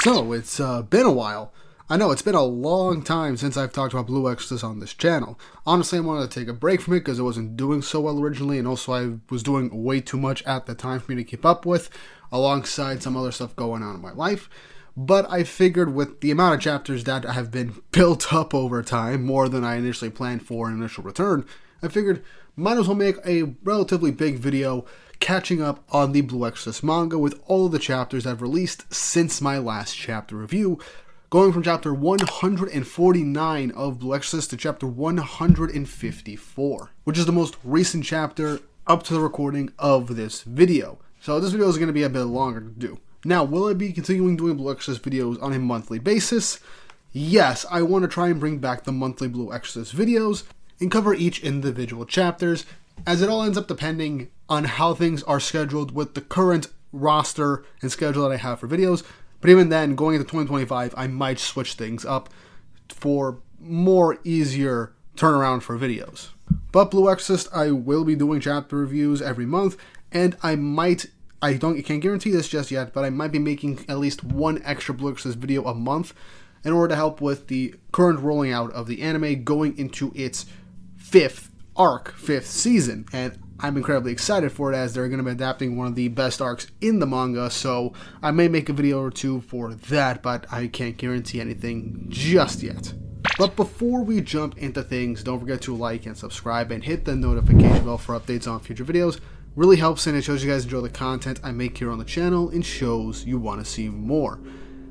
So, it's been a while. I know, it's been a long time since I've talked about Blue Exorcist on this channel. Honestly, I wanted to take a break from it because it wasn't doing so well originally, and also I was doing way too much at the time for me to keep up with, alongside some other stuff going on in my life. But I figured with the amount of chapters that have been built up over time, more than I initially planned for an initial return, I figured might as well make a relatively big video catching up on the Blue Exorcist manga with all of the chapters I've released since my last chapter review, going from chapter 149 of Blue Exorcist to chapter 154, which is the most recent chapter up to the recording of this video. So this video is going to be a bit longer to do. Now, will I be continuing doing Blue Exorcist videos on a monthly basis? Yes, I want to try and bring back the monthly Blue Exorcist videos and cover each individual chapters, as it all ends up depending on how things are scheduled with the current roster and schedule that I have for videos. But even then, going into 2025, I might switch things up for more easier turnaround for videos. But Blue Exorcist, I will be doing chapter reviews every month, and I can't guarantee this just yet, but I might be making at least one extra Blue Exorcist video a month in order to help with the current rolling out of the anime going into its fifth season, and I'm incredibly excited for it as they're going to be adapting one of the best arcs in the manga, so I may make a video or two for that, but I can't guarantee anything just yet. But before we jump into things, don't forget to like and subscribe and hit the notification bell for updates on future videos. Really helps and it shows you guys enjoy the content I make here on the channel and shows you want to see more.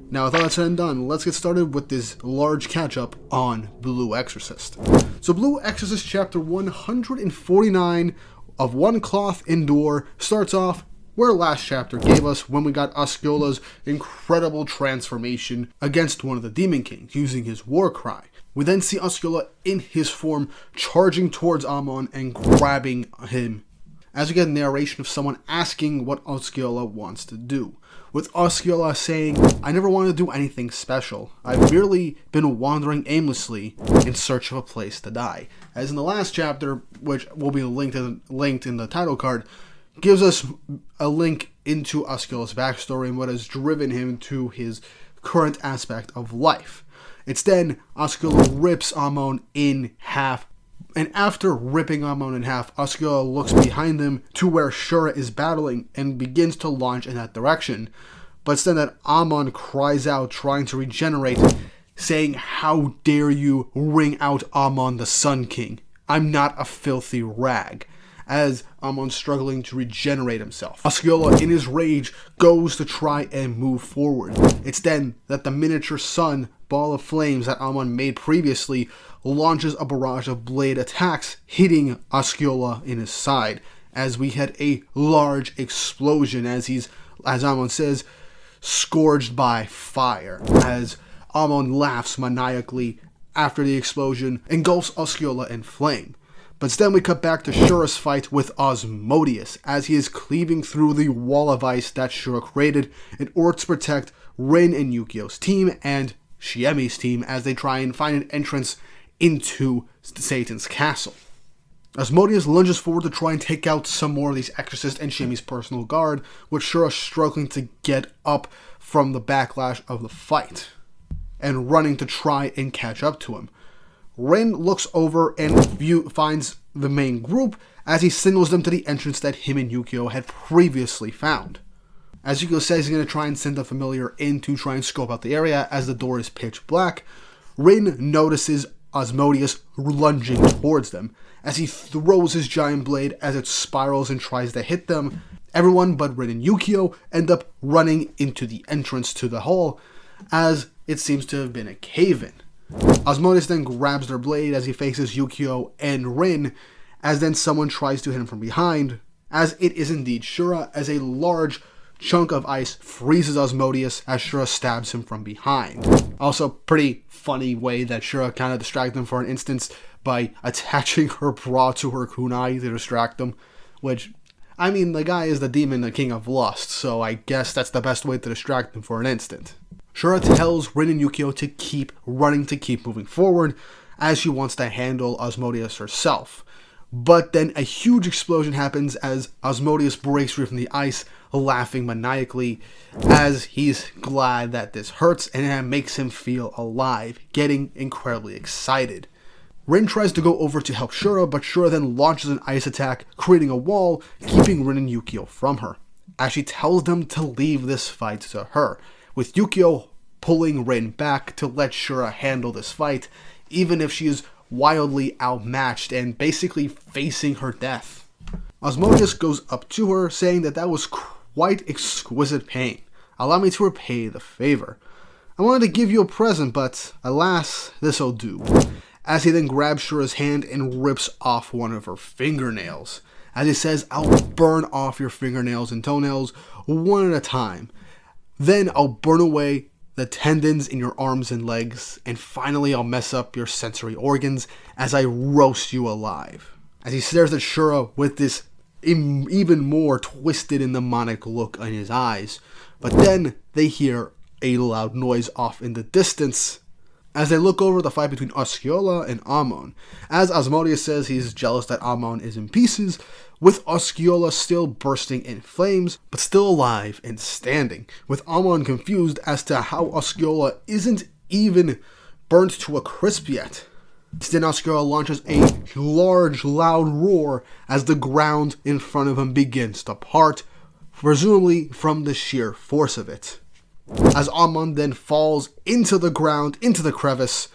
Now, with all that said and done, let's get started with this large catch-up on Blue Exorcist. So Blue Exorcist chapter 149 of One Cloth Endure starts off where last chapter gave us when we got Osceola's incredible transformation against one of the Demon Kings using his war cry. We then see Osceola in his form charging towards Amon and grabbing him, as we get a narration of someone asking what Osceola wants to do, with Osceola saying, "I never wanted to do anything special. I've merely been wandering aimlessly in search of a place to die." As in the last chapter, which will be linked in the title card, gives us a link into Osceola's backstory and what has driven him to his current aspect of life. It's then Osceola rips Amon in half, and after ripping Amon in half, Osceola looks behind him to where Shura is battling and begins to launch in that direction. But it's then that Amon cries out, trying to regenerate, saying, "How dare you ring out Amon the Sun King? I'm not a filthy rag," as Amon's struggling to regenerate himself. Osceola, in his rage, goes to try and move forward. It's then that the miniature sun ball of flames that Amon made previously launches a barrage of blade attacks, hitting Osceola in his side, as we had a large explosion as Amon says, scourged by fire, as Amon laughs maniacally after the explosion engulfs Osceola in flame. But then we cut back to Shura's fight with Asmodeus, as he is cleaving through the wall of ice that Shura created in order to protect Rin and Yukio's team and Shiemi's team as they try and find an entrance into Satan's castle. Asmodeus lunges forward to try and take out some more of these Exorcist and Shiemi's personal guard, with Shura struggling to get up from the backlash of the fight and running to try and catch up to him. Rin looks over and finds the main group as he signals them to the entrance that him and Yukio had previously found. As Yukio says he's going to try and send a familiar in to try and scope out the area as the door is pitch black, Rin notices Asmodeus lunging towards them as he throws his giant blade as it spirals and tries to hit them. Everyone but Rin and Yukio end up running into the entrance to the hall as it seems to have been a cave-in. Asmodeus then grabs their blade as he faces Yukio and Rin, as then someone tries to hit him from behind, as it is indeed Shura, as a large chunk of ice freezes Asmodeus as Shura stabs him from behind. Also, pretty funny way that Shura kind of distracted him for an instant by attaching her bra to her kunai to distract him, which, I mean, the guy is the demon, the king of lust, so I guess that's the best way to distract him for an instant. Shura tells Rin and Yukio to keep running, to keep moving forward, as she wants to handle Asmodeus herself. But then a huge explosion happens as Asmodeus breaks free from the ice, laughing maniacally as he's glad that this hurts and it makes him feel alive, getting incredibly excited. Rin tries to go over to help Shura, but Shura then launches an ice attack, creating a wall, keeping Rin and Yukio from her, as she tells them to leave this fight to her, with Yukio pulling Rin back to let Shura handle this fight, even if she is wildly outmatched and basically facing her death. Asmodeus goes up to her, saying that was quite exquisite pain. Allow me to repay the favor. I wanted to give you a present, but alas, this'll do. As he then grabs Shura's hand and rips off one of her fingernails. As he says, I'll burn off your fingernails and toenails one at a time. Then I'll burn away the tendons in your arms and legs, and finally I'll mess up your sensory organs as I roast you alive. As he stares at Shura with this even more twisted and demonic look in his eyes. But then they hear a loud noise off in the distance as they look over the fight between Osceola and Amon. As Asmodeus says he's jealous that Amon is in pieces, with Osceola still bursting in flames, but still alive and standing, with Amon confused as to how Osceola isn't even burnt to a crisp yet. Then Osceola launches a large, loud roar as the ground in front of him begins to part, presumably from the sheer force of it. As Amon then falls into the ground, into the crevice,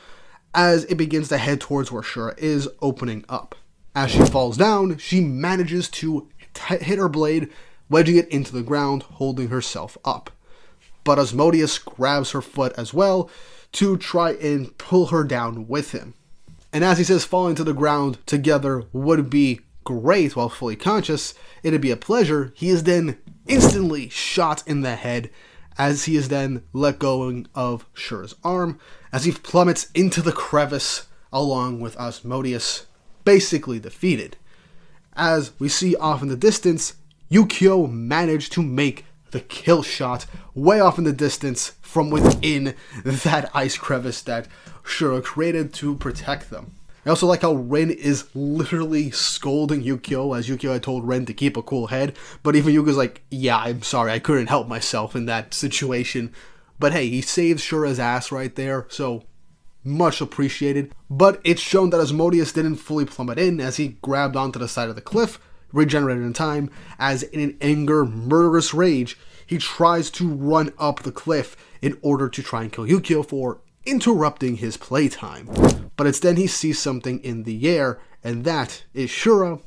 as it begins to head towards where Shura is opening up. As she falls down, she manages to hit her blade, wedging it into the ground, holding herself up. But Asmodeus grabs her foot as well to try and pull her down with him. And as he says falling to the ground together would be great while fully conscious, it'd be a pleasure, he is then instantly shot in the head as he is then let go of Shura's arm, as he plummets into the crevice along with Asmodeus, basically defeated. As we see off in the distance, Yukio managed to make the kill shot way off in the distance from within that ice crevice that Shura created to protect them. I also like how Rin is literally scolding Yukio, as Yukio had told Rin to keep a cool head, but even Yukio's like, yeah, I'm sorry, I couldn't help myself in that situation. But hey, he saves Shura's ass right there, so much appreciated. But it's shown that Asmodeus didn't fully plummet in as he grabbed onto the side of the cliff, regenerated in time, as in an anger, murderous rage, he tries to run up the cliff in order to try and kill Yukio for interrupting his playtime. But it's then he sees something in the air, and that is Shura,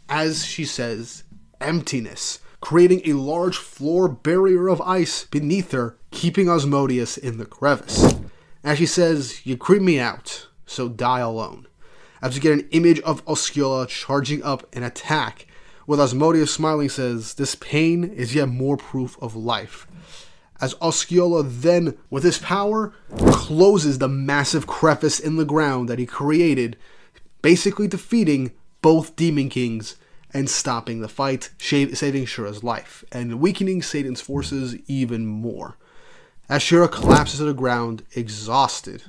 as she says, emptiness, creating a large floor barrier of ice beneath her, keeping Asmodeus in the crevice. As she says, you creep me out, so die alone. As we get an image of Osceola charging up an attack, with Asmodeus smiling says, this pain is yet more proof of life. As Osceola then, with his power, closes the massive crevice in the ground that he created, basically defeating both Demon Kings and stopping the fight, saving Shura's life, and weakening Satan's forces even more. As Shura collapses to the ground, exhausted.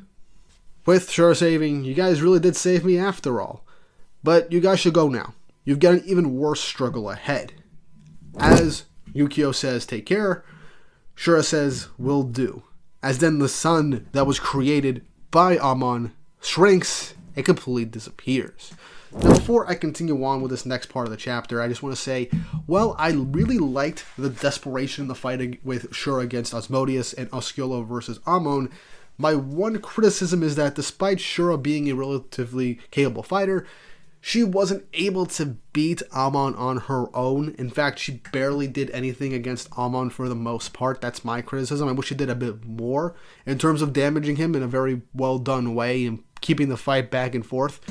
With Shura saving, you guys really did save me after all. But you guys should go now. You've got an even worse struggle ahead. As Yukio says, take care, Shura says, will do. As then the sun that was created by Amon shrinks and completely disappears. Now before I continue on with this next part of the chapter, I just want to say, well, I really liked the desperation in the fight with Shura against Asmodeus and Osceola versus Amon. My one criticism is that despite Shura being a relatively capable fighter, she wasn't able to beat Amon on her own. In fact, she barely did anything against Amon for the most part. That's my criticism. I wish she did a bit more in terms of damaging him in a very well done way and keeping the fight back and forth.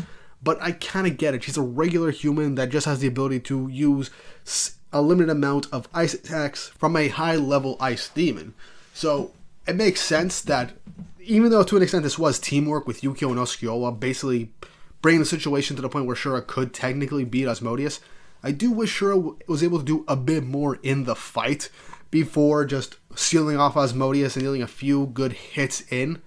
But I kind of get it. She's a regular human that just has the ability to use a limited amount of ice attacks from a high level ice demon. So it makes sense that even though to an extent this was teamwork with Yukio and Osceola, basically bringing the situation to the point where Shura could technically beat Asmodeus, I do wish Shura was able to do a bit more in the fight before just sealing off Asmodeus and dealing a few good hits in.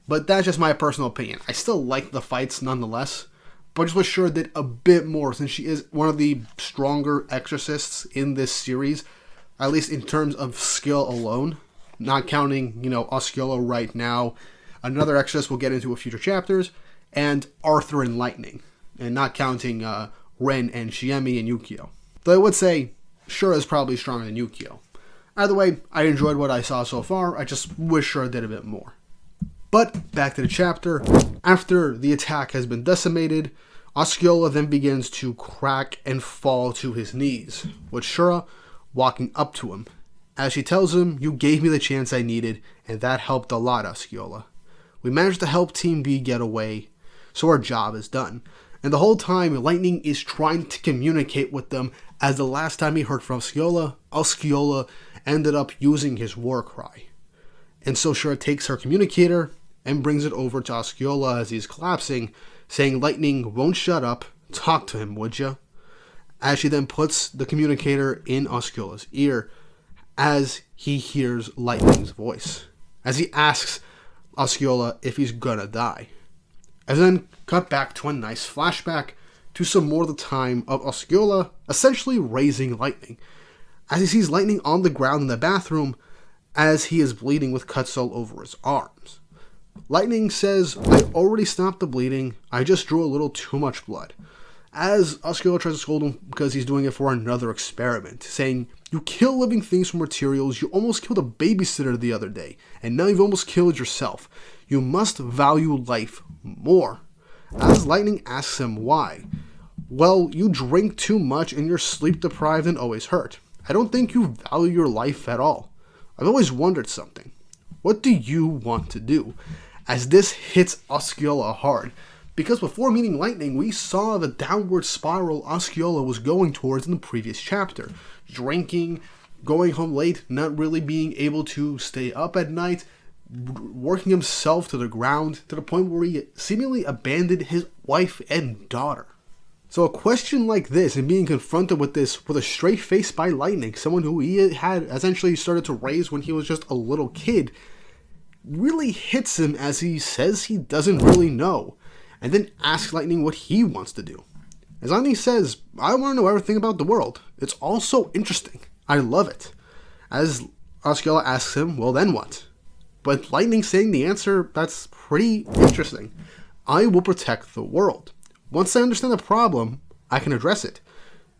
But that's just my personal opinion. I still like the fights nonetheless, but I just wish Shura did a bit more since she is one of the stronger exorcists in this series. at least in terms of skill alone, not counting, Osceola right now, another Exorcist we'll get into a future chapters, and Arthur and Lightning, and not counting Ren and Shiemi and Yukio. Though I would say Shura is probably stronger than Yukio. Either way, I enjoyed what I saw so far, I just wish Shura did a bit more. But back to the chapter. After the attack has been decimated, Osceola then begins to crack and fall to his knees, with Shura walking up to him, as she tells him, "You gave me the chance I needed, and that helped a lot, Osceola. We managed to help Team B get away, so our job is done." And the whole time, Lightning is trying to communicate with them, as the last time he heard from Osceola ended up using his war cry. And so Shura takes her communicator and brings it over to Osceola as he's collapsing, saying, "Lightning won't shut up. Talk to him, would ya?" As she then puts the communicator in Osceola's ear as he hears Lightning's voice, as he asks Osceola if he's gonna die. And then cut back to a nice flashback to some more of the time of Osceola essentially raising Lightning, as he sees Lightning on the ground in the bathroom as he is bleeding with cuts all over his arms. Lightning says, "I already stopped the bleeding, I just drew a little too much blood." As Osceola tries to scold him because he's doing it for another experiment, saying, "You kill living things for materials, you almost killed a babysitter the other day, and now you've almost killed yourself. You must value life more." As Lightning asks him why, "Well, you drink too much and you're sleep deprived and always hurt. I don't think you value your life at all. I've always wondered something. What do you want to do?" As this hits Osceola hard, because before meeting Lightning, we saw the downward spiral Osceola was going towards in the previous chapter. Drinking, going home late, not really being able to stay up at night, working himself to the ground, to the point where he seemingly abandoned his wife and daughter. So a question like this, and being confronted with this with a straight face by Lightning, someone who he had essentially started to raise when he was just a little kid, really hits him, as he says he doesn't really know, and then asks Lightning what he wants to do. As Lightning says, "I want to know everything about the world. It's all so interesting. I love it." As Osceola asks him, "Well, then what?" But Lightning saying the answer that's pretty interesting. "I will protect the world. Once I understand the problem, I can address it.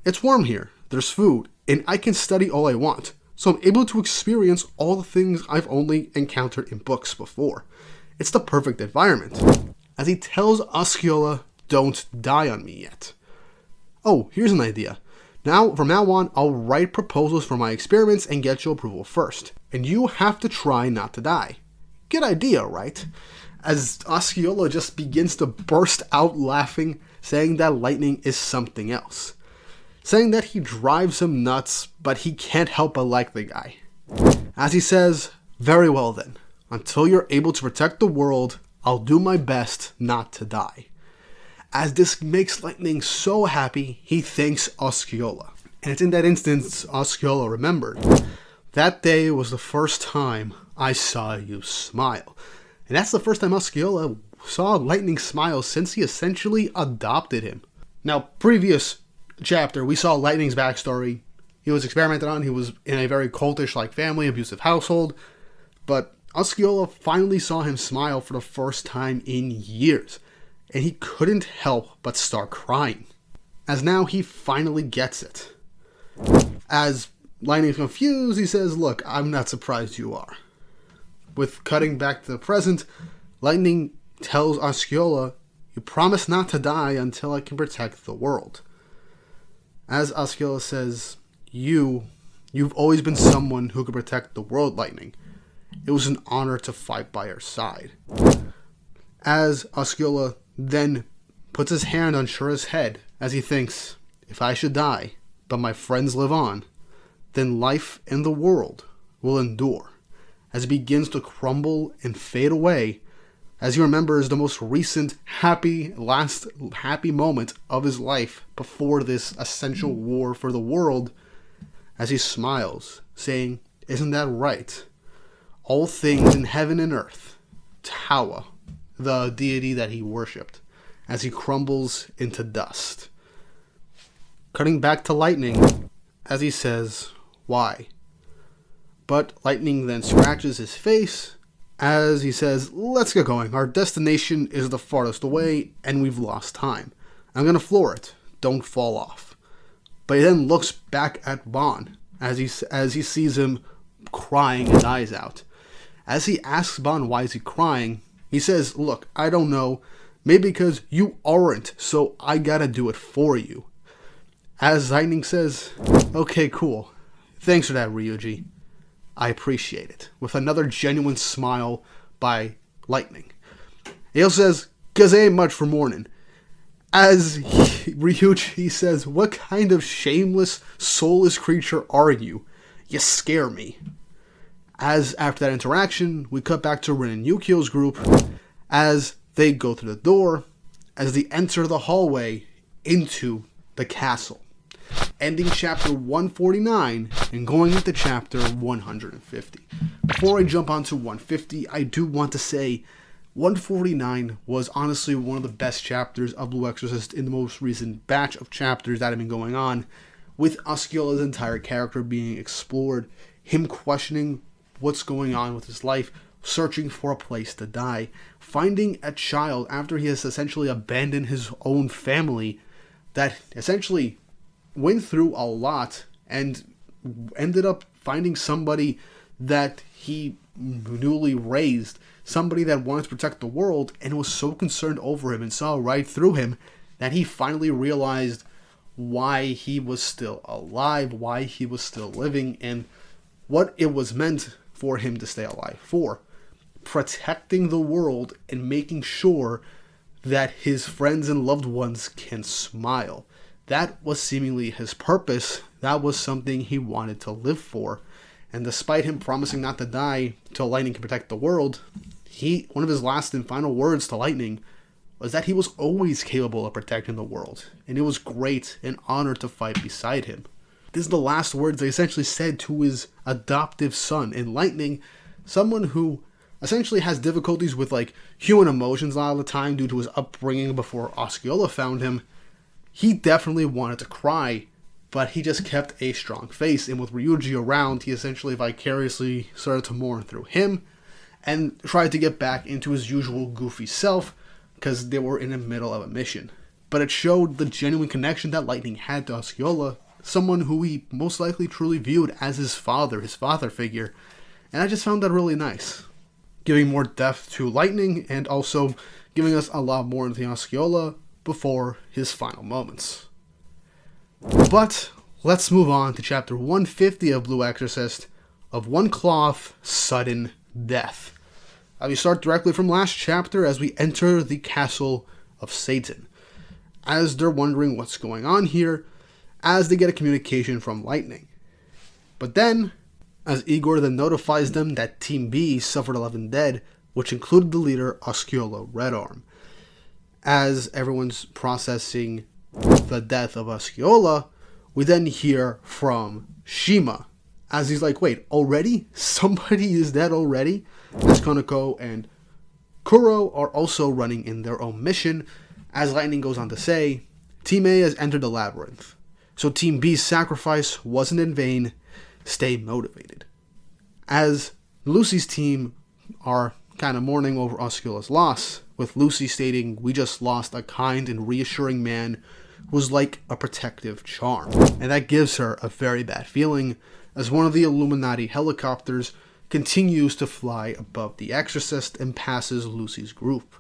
It's warm here, there's food, and I can study all I want. So I'm able to experience all the things I've only encountered in books before. It's the perfect environment." As he tells Osceola, "Don't die on me yet." "Oh, here's an idea. From now on, I'll write proposals for my experiments and get your approval first. And you have to try not to die. Good idea, right?" As Osceola just begins to burst out laughing, saying that Lightning is something else. Saying that he drives him nuts, but he can't help but like the guy. As he says, "Very well then. Until you're able to protect the world, I'll do my best not to die." As this makes Lightning so happy, he thanks Osceola. And it's in that instance Osceola remembered. "That day was the first time I saw you smile." And that's the first time Osceola saw Lightning smile since he essentially adopted him. Now, previous chapter, we saw Lightning's backstory. He was experimented on, he was in a very cultish-like family, abusive household, but Osceola finally saw him smile for the first time in years, and he couldn't help but start crying, as now he finally gets it. As Lightning's confused, he says, "Look, I'm not surprised you are." With cutting back to the present, Lightning tells Osceola, "You promise not to die until I can protect the world." As Osceola says, You've always been someone who could protect the world, Lightning. It was an honor to fight by your side." As Osceola then puts his hand on Shura's head, as he thinks, "If I should die, but my friends live on, then life and the world will endure." As it begins to crumble and fade away, as he remembers the most recent last happy moment of his life before this essential war for the world, as he smiles, saying, "Isn't that right? All things in heaven and earth," Tawa, the deity that he worshipped, as he crumbles into dust. Cutting back to Lightning, as he says, "Why? But Lightning then scratches his face as he says, "Let's get going. Our destination is the farthest away, and we've lost time. I'm going to floor it. Don't fall off." But he then looks back at Bon as he sees him crying his eyes out. As he asks Bon why is he crying, he says, "Look, I don't know. Maybe because you aren't, so I gotta do it for you." As Lightning says, "Okay, cool. Thanks for that, Ryuji. I appreciate it," with another genuine smile by Lightning. He also says, "'Cause ain't much for morning." As Ryuji says, "What kind of shameless, soulless creature are you? You scare me." As after that interaction, we cut back to Rin and Yukio's group as they go through the door, as they enter the hallway into the castle, ending chapter 149 and going into chapter 150. Before I jump onto 150, I do want to say 149 was honestly one of the best chapters of Blue Exorcist in the most recent batch of chapters that have been going on, with Osceola's entire character being explored, him questioning what's going on with his life, searching for a place to die, finding a child after he has essentially abandoned his own family that essentially went through a lot and ended up finding somebody that he newly raised, somebody that wanted to protect the world and was so concerned over him and saw right through him that he finally realized why he was still alive, why he was still living, and what it was meant for him to stay alive for. Protecting the world and making sure that his friends and loved ones can smile. That was seemingly his purpose. That was something he wanted to live for. And despite him promising not to die till Lightning can protect the world, one of his last and final words to Lightning was that he was always capable of protecting the world, and it was great and honored to fight beside him. This is the last words they essentially said to his adoptive son. And Lightning, someone who essentially has difficulties with human emotions a lot of the time due to his upbringing before Osceola found him, he definitely wanted to cry, but he just kept a strong face. And with Ryuji around, he essentially vicariously started to mourn through him and tried to get back into his usual goofy self because they were in the middle of a mission. But it showed the genuine connection that Lightning had to Osceola, someone who he most likely truly viewed as his father figure. And I just found that really nice, giving more depth to Lightning and also giving us a lot more into Osceola before his final moments. But let's move on to chapter 150 of Blue Exorcist, of One Cloth, Sudden Death. We start directly from last chapter as we enter the castle of Satan. As they're wondering what's going on here, as they get a communication from Lightning. But then, as Igor then notifies them that Team B suffered 11 dead, which included the leader, Osceola Redarm. As everyone's processing the death of Osceola, we then hear from Shima, as he's like, wait, already? Somebody is dead already? As Konako and Kuro are also running in their own mission, as Lightning goes on to say, Team A has entered the labyrinth. So Team B's sacrifice wasn't in vain. Stay motivated. As Lucy's team are kind of mourning over Osceola's loss, with Lucy stating, "We just lost a kind and reassuring man who was like a protective charm." And that gives her a very bad feeling, as one of the Illuminati helicopters continues to fly above the Exorcist and passes Lucy's group.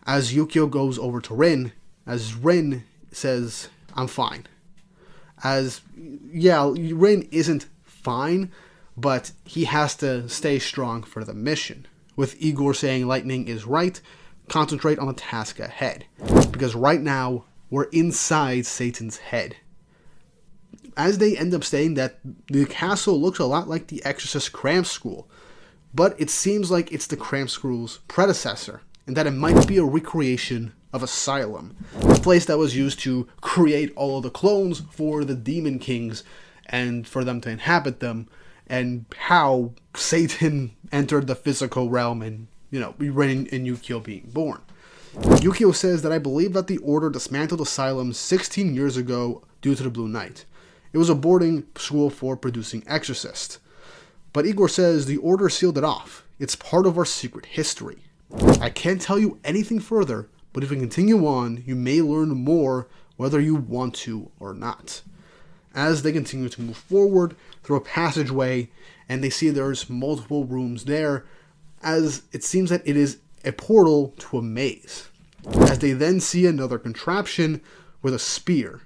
As Yukio goes over to Rin, as Rin says, "I'm fine." As, yeah, Rin isn't fine, but he has to stay strong for the mission. With Igor saying Lightning is right, concentrate on the task ahead. Because right now, we're inside Satan's head. As they end up saying that the castle looks a lot like the Exorcist Cram School, but it seems like it's the Cram School's predecessor, and that it might be a recreation of Asylum, the place that was used to create all of the clones for the Demon Kings and for them to inhabit them, and how Satan entered the physical realm and, Rin and Yukio being born. Yukio says that I believe that the Order dismantled Asylum 16 years ago due to the Blue Knight. It was a boarding school for producing exorcists. But Igor says the order sealed it off. It's part of our secret history. I can't tell you anything further, but if we continue on, you may learn more whether you want to or not. As they continue to move forward through a passageway, and they see there's multiple rooms there, as it seems that it is a portal to a maze. As they then see another contraption with a spear,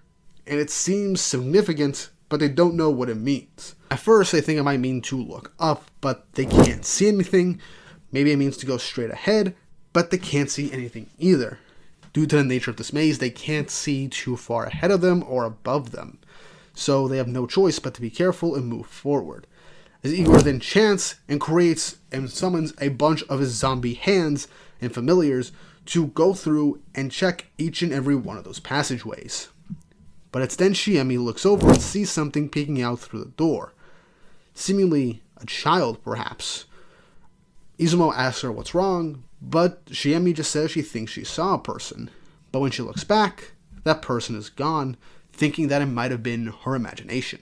and it seems significant, but they don't know what it means. At first, they think it might mean to look up, but they can't see anything. Maybe it means to go straight ahead, but they can't see anything either. Due to the nature of this maze, they can't see too far ahead of them or above them. So they have no choice but to be careful and move forward. As Igor then chants and creates and summons a bunch of his zombie hands and familiars to go through and check each and every one of those passageways. But it's then Shiemi looks over and sees something peeking out through the door. Seemingly a child, perhaps. Izumo asks her what's wrong, but Shiemi just says she thinks she saw a person. But when she looks back, that person is gone, thinking that it might have been her imagination.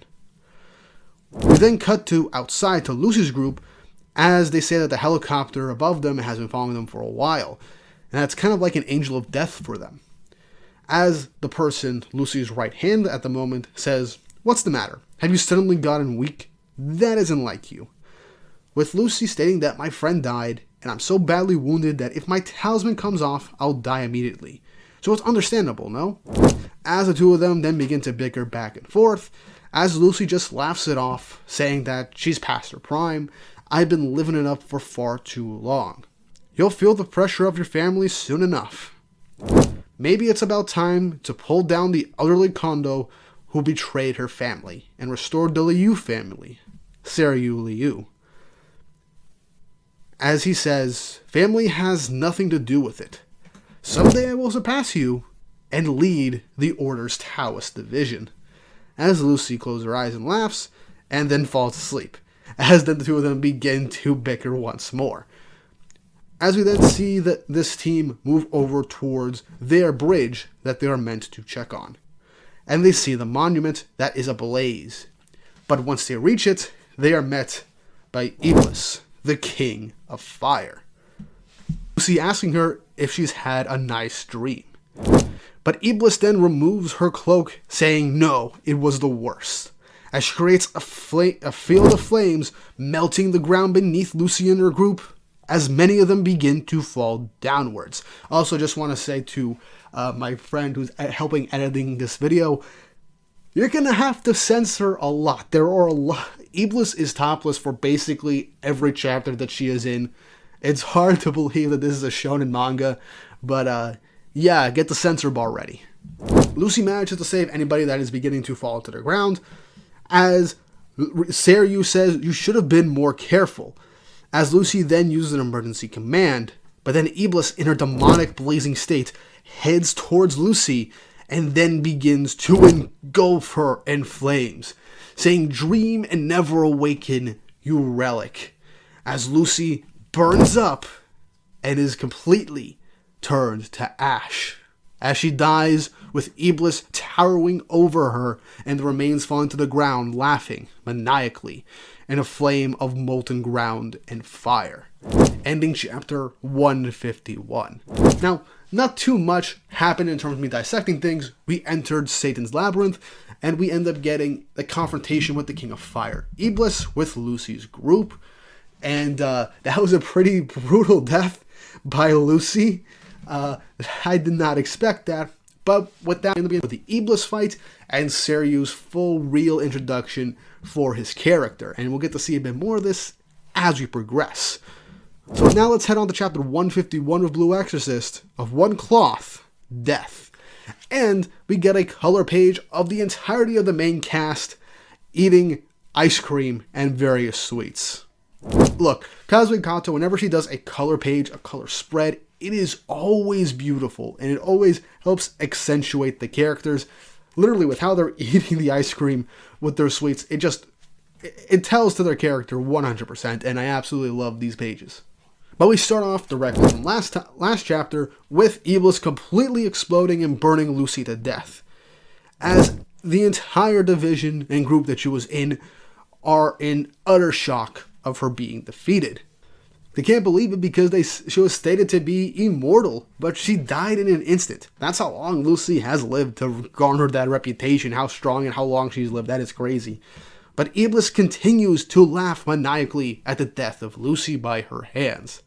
We then cut to outside to Lucy's group, as they say that the helicopter above them has been following them for a while, and that's kind of like an angel of death for them. As the person, Lucy's right hand at the moment, says, "What's the matter? Have you suddenly gotten weak? That isn't like you." With Lucy stating that my friend died, and I'm so badly wounded that if my talisman comes off, I'll die immediately. So it's understandable, no? As the two of them then begin to bicker back and forth, as Lucy just laughs it off, saying that she's past her prime. I've been living it up for far too long. You'll feel the pressure of your family soon enough. Maybe it's about time to pull down the elderly Kondo who betrayed her family and restored the Liu family, Seiryu Liu. As he says, family has nothing to do with it. Someday I will surpass you and lead the Order's Taoist division. As Lucy closes her eyes and laughs, and then falls asleep, as then the two of them begin to bicker once more. As we then see that this team move over towards their bridge that they are meant to check on. And they see the monument that is ablaze. But once they reach it, they are met by Iblis, the King of Fire. Lucy asking her if she's had a nice dream. But Iblis then removes her cloak, saying no, it was the worst. As she creates a field of flames, melting the ground beneath Lucy and her group, as many of them begin to fall downwards. Also, just want to say to my friend who's helping editing this video, you're going to have to censor a lot. There are a lot. Iblis is topless for basically every chapter that she is in. It's hard to believe that this is a shonen manga, but yeah, get the censor bar ready. Lucy manages to save anybody that is beginning to fall to the ground, as Seiryu says you should have been more careful. As Lucy then uses an emergency command, but then Iblis in her demonic blazing state heads towards Lucy and then begins to engulf her in flames, saying, "Dream and never awaken, you relic," as Lucy burns up and is completely turned to ash, as she dies with Iblis towering over her and the remains falling to the ground, laughing maniacally in a flame of molten ground and fire. Ending chapter 151. Now, not too much happened in terms of me dissecting things. We entered Satan's Labyrinth, and we end up getting the confrontation with the King of Fire, Iblis, with Lucy's group. And that was a pretty brutal death by Lucy. I did not expect that. But with that, we end up with the Iblis fight and Seiryu's full real introduction for his character. And we'll get to see a bit more of this as we progress. So now let's head on to chapter 151 of Blue Exorcist, of One Cloth, Death. And we get a color page of the entirety of the main cast eating ice cream and various sweets. Look, Kazue Kato, whenever she does a color page, a color spread, it is always beautiful, and it always helps accentuate the characters. Literally, with how they're eating the ice cream with their sweets, it tells to their character 100%, and I absolutely love these pages. But we start off directly from last chapter with Iblis completely exploding and burning Lucy to death, as the entire division and group that she was in are in utter shock of her being defeated. They can't believe it because she was stated to be immortal, but she died in an instant. That's how long Lucy has lived to garner that reputation, how strong and how long she's lived. That is crazy. But Iblis continues to laugh maniacally at the death of Lucy by her hands.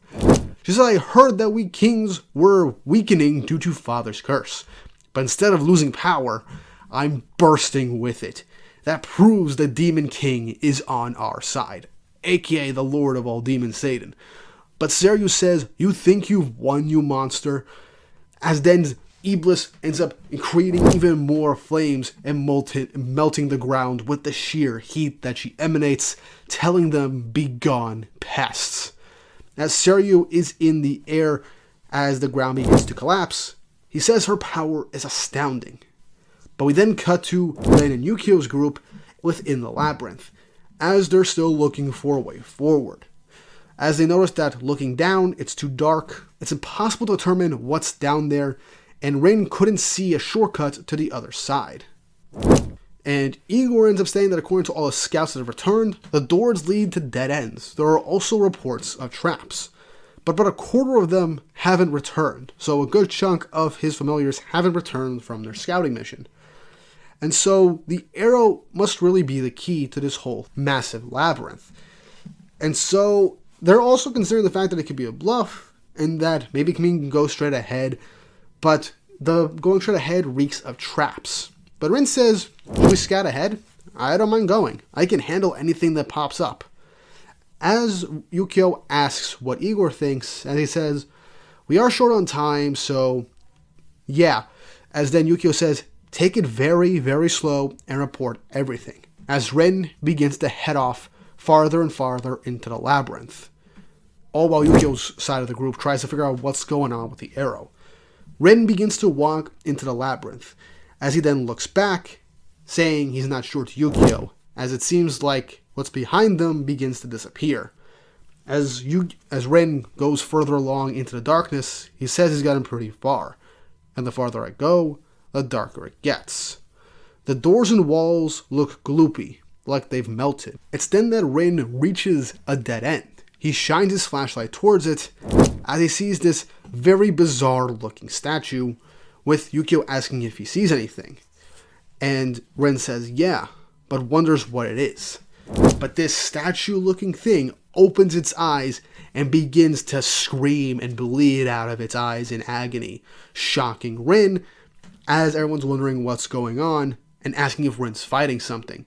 She said, I heard that we kings were weakening due to Father's curse, but instead of losing power, I'm bursting with it. That proves the Demon King is on our side, aka the Lord of all demons, Satan. But Seiryu says, you think you've won, you monster? As then Iblis ends up creating even more flames and melting the ground with the sheer heat that she emanates, telling them, begone, pests. As Seiryu is in the air as the ground begins to collapse, he says her power is astounding. But we then cut to Ren and Yukio's group within the labyrinth, as they're still looking for a way forward. As they notice that looking down, it's too dark, it's impossible to determine what's down there, and Ren couldn't see a shortcut to the other side. And Igor ends up saying that according to all the scouts that have returned, the doors lead to dead ends. There are also reports of traps, but about a quarter of them haven't returned, so a good chunk of his familiars haven't returned from their scouting mission. And so the arrow must really be the key to this whole massive labyrinth. And so they're also considering the fact that it could be a bluff, and that maybe it can go straight ahead, but the going straight ahead reeks of traps. But Rin says, should we scout ahead? I don't mind going. I can handle anything that pops up. As Yukio asks what Igor thinks, and he says, we are short on time, so yeah. As then Yukio says, take it very, very slow and report everything. As Ren begins to head off farther and farther into the labyrinth. All while Yukio's side of the group tries to figure out what's going on with the arrow. Ren begins to walk into the labyrinth, as he then looks back, saying he's not sure to Yukio, as it seems like what's behind them begins to disappear. As Ren goes further along into the darkness, he says he's gotten pretty far, and the farther I go, the darker it gets. The doors and walls look gloopy, like they've melted. It's then that Ren reaches a dead end. He shines his flashlight towards it, as he sees this very bizarre looking statue, with Yukio asking if he sees anything. And Ren says yeah, but wonders what it is. But this statue looking thing opens its eyes and begins to scream and bleed out of its eyes in agony, shocking Ren, as everyone's wondering what's going on and asking if Ren's fighting something.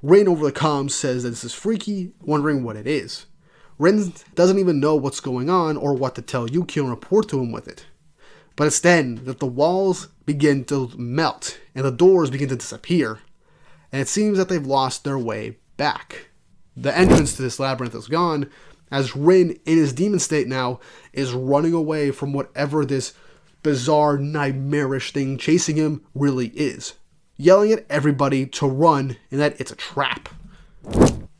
Ren over the comms says that this is freaky, wondering what it is. Ren doesn't even know what's going on or what to tell Yukio and report to him with it. But it's then that the walls begin to melt and the doors begin to disappear, and it seems that they've lost their way back. The entrance to this labyrinth is gone, as Ren, in his demon state now, is running away from whatever this bizarre, nightmarish thing chasing him really is, yelling at everybody to run and that it's a trap.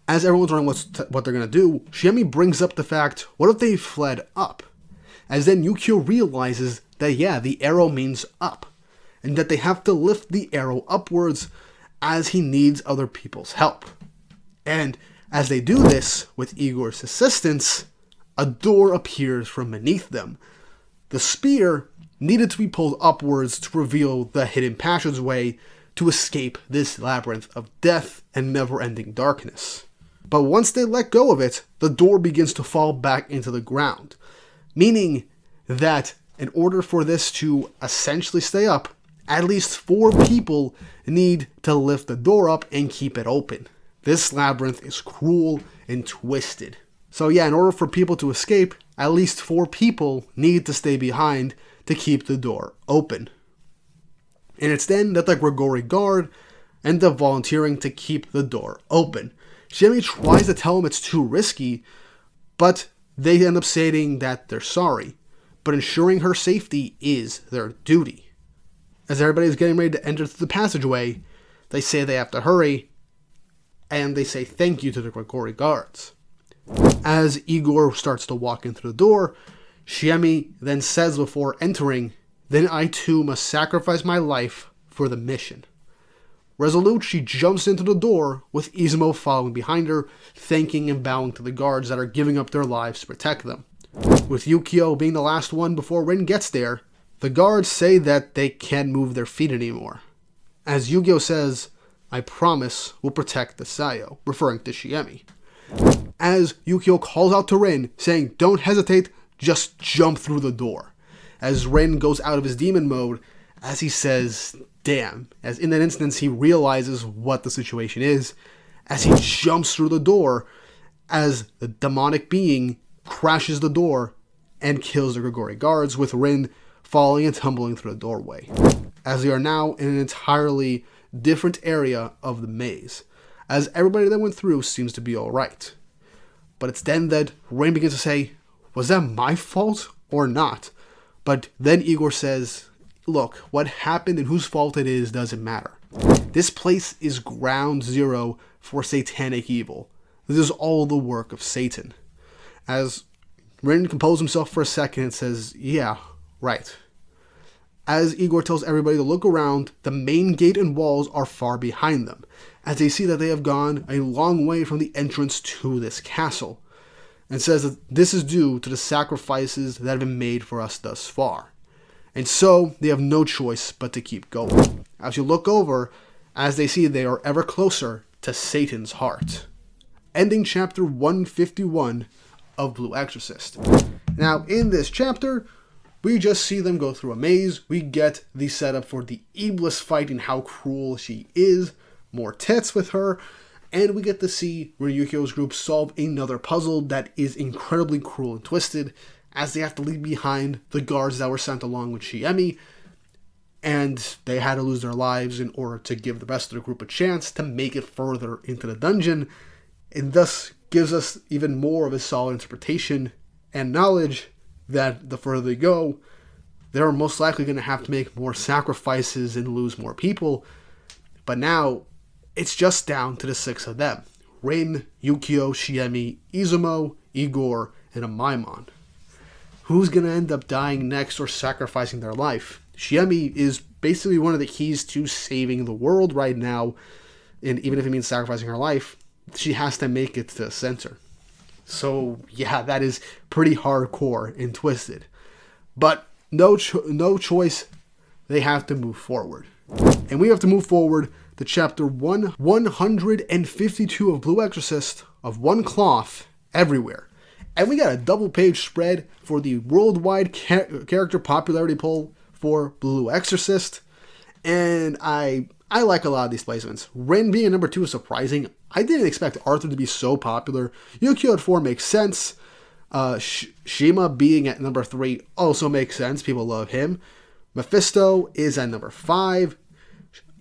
As everyone's wondering what they're going to do, Shiemi brings up the fact, what if they fled up? As then Yukio realizes that yeah, the arrow means up, and that they have to lift the arrow upwards as he needs other people's help. And as they do this, with Igor's assistance, a door appears from beneath them. The spear needed to be pulled upwards to reveal the hidden passageway to escape this labyrinth of death and never-ending darkness. But once they let go of it, the door begins to fall back into the ground, meaning that in order for this to essentially stay up, at least 4 people need to lift the door up and keep it open. This labyrinth is cruel and twisted. So yeah, in order for people to escape, at least 4 people need to stay behind to keep the door open. And it's then that the Grigori guard end up volunteering to keep the door open. Shiemi tries to tell him it's too risky, but they end up stating that they're sorry, but ensuring her safety is their duty. As everybody's getting ready to enter through the passageway, they say they have to hurry, and they say thank you to the Grigori guards. As Igor starts to walk in through the door, Shiemi then says before entering, then I too must sacrifice my life for the mission. Resolute, she jumps into the door, with Izumo following behind her, thanking and bowing to the guards that are giving up their lives to protect them. With Yukio being the last one before Rin gets there, the guards say that they can't move their feet anymore. As Yukio says, "I promise we'll protect the Sayo," referring to Shiemi. As Yukio calls out to Rin, saying, "Don't hesitate, just jump through the door." As Rin goes out of his demon mode, as he says, "Damn," as in that instance he realizes what the situation is, as he jumps through the door, as the demonic being crashes the door and kills the Grigori guards, with Rin falling and tumbling through the doorway, as they are now in an entirely different area of the maze, as everybody that went through seems to be alright. But it's then that Rin begins to say, "Was that my fault or not?" But then Igor says, "Look, what happened and whose fault it is doesn't matter. This place is ground zero for satanic evil. This is all the work of Satan." As Rin composes himself for a second and says, "Yeah, right." As Igor tells everybody to look around, the main gate and walls are far behind them, as they see that they have gone a long way from the entrance to this castle, and says that this is due to the sacrifices that have been made for us thus far. And so, they have no choice but to keep going. As you look over, as they see they are ever closer to Satan's heart. Ending chapter 151 of Blue Exorcist. Now, in this chapter, we just see them go through a maze. We get the setup for the Iblis fight and how cruel she is. More tits with her. And we get to see Ryukyo's group solve another puzzle that is incredibly cruel and twisted, as they have to leave behind the guards that were sent along with Shiemi, and they had to lose their lives in order to give the rest of the group a chance to make it further into the dungeon, and thus gives us even more of a solid interpretation and knowledge that the further they go, they're most likely going to have to make more sacrifices and lose more people. But now, it's just down to the 6 of them: Rin, Yukio, Shiemi, Izumo, Igor, and Amaimon. Who's going to end up dying next or sacrificing their life? Shiemi is basically one of the keys to saving the world right now, and even if it means sacrificing her life, she has to make it to the center. So yeah, that is pretty hardcore and twisted. But no choice, they have to move forward. And we have to move forward to chapter 152 of Blue Exorcist, of One Cloth Everywhere. And we got a double page spread for the worldwide character popularity poll for Blue Exorcist. And I like a lot of these placements. Rin being at number 2 is surprising. I didn't expect Arthur to be so popular. Yukio at 4 makes sense. Shima being at number 3 also makes sense. People love him. Mephisto is at number 5.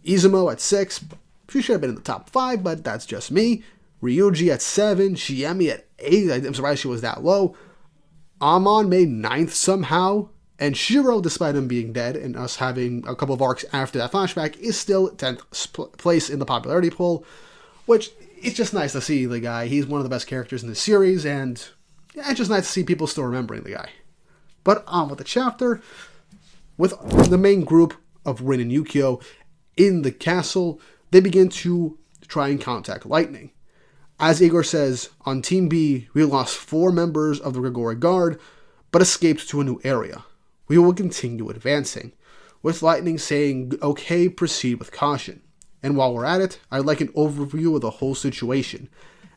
Izumo at 6. She should have been in the top 5, but that's just me. Ryuji at 7. Shiemi at 8. I'm surprised she was that low. Amon made 9th somehow. And Shiro, despite him being dead and us having a couple of arcs after that flashback, is still 10th place in the popularity poll, which it's just nice to see the guy. He's one of the best characters in the series, and yeah, it's just nice to see people still remembering the guy. But on with the chapter, with the main group of Rin and Yukio in the castle, they begin to try and contact Lightning. As Igor says, on Team B, we lost 4 members of the Grigori Guard, but escaped to a new area. We will continue advancing, with Lightning saying, "Okay, proceed with caution." And while we're at it, I'd like an overview of the whole situation,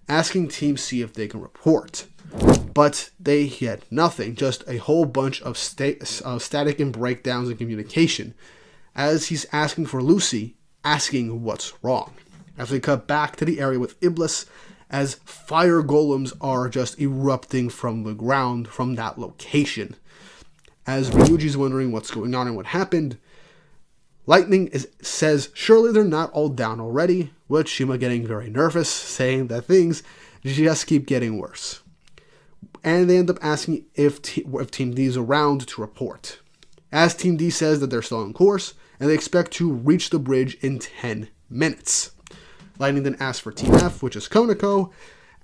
asking Team C if they can report. But they had nothing, just a whole bunch of static and breakdowns in communication, as he's asking for Lucy, asking what's wrong. As we cut back to the area with Iblis, as fire golems are just erupting from the ground from that location. As Ryuji's wondering what's going on and what happened, Lightning says surely they're not all down already, with Shima getting very nervous, saying that things just keep getting worse. And they end up asking if Team D is around to report. As Team D says that they're still on course, and they expect to reach the bridge in 10 minutes. Lightning then asks for Team F, which is Konako,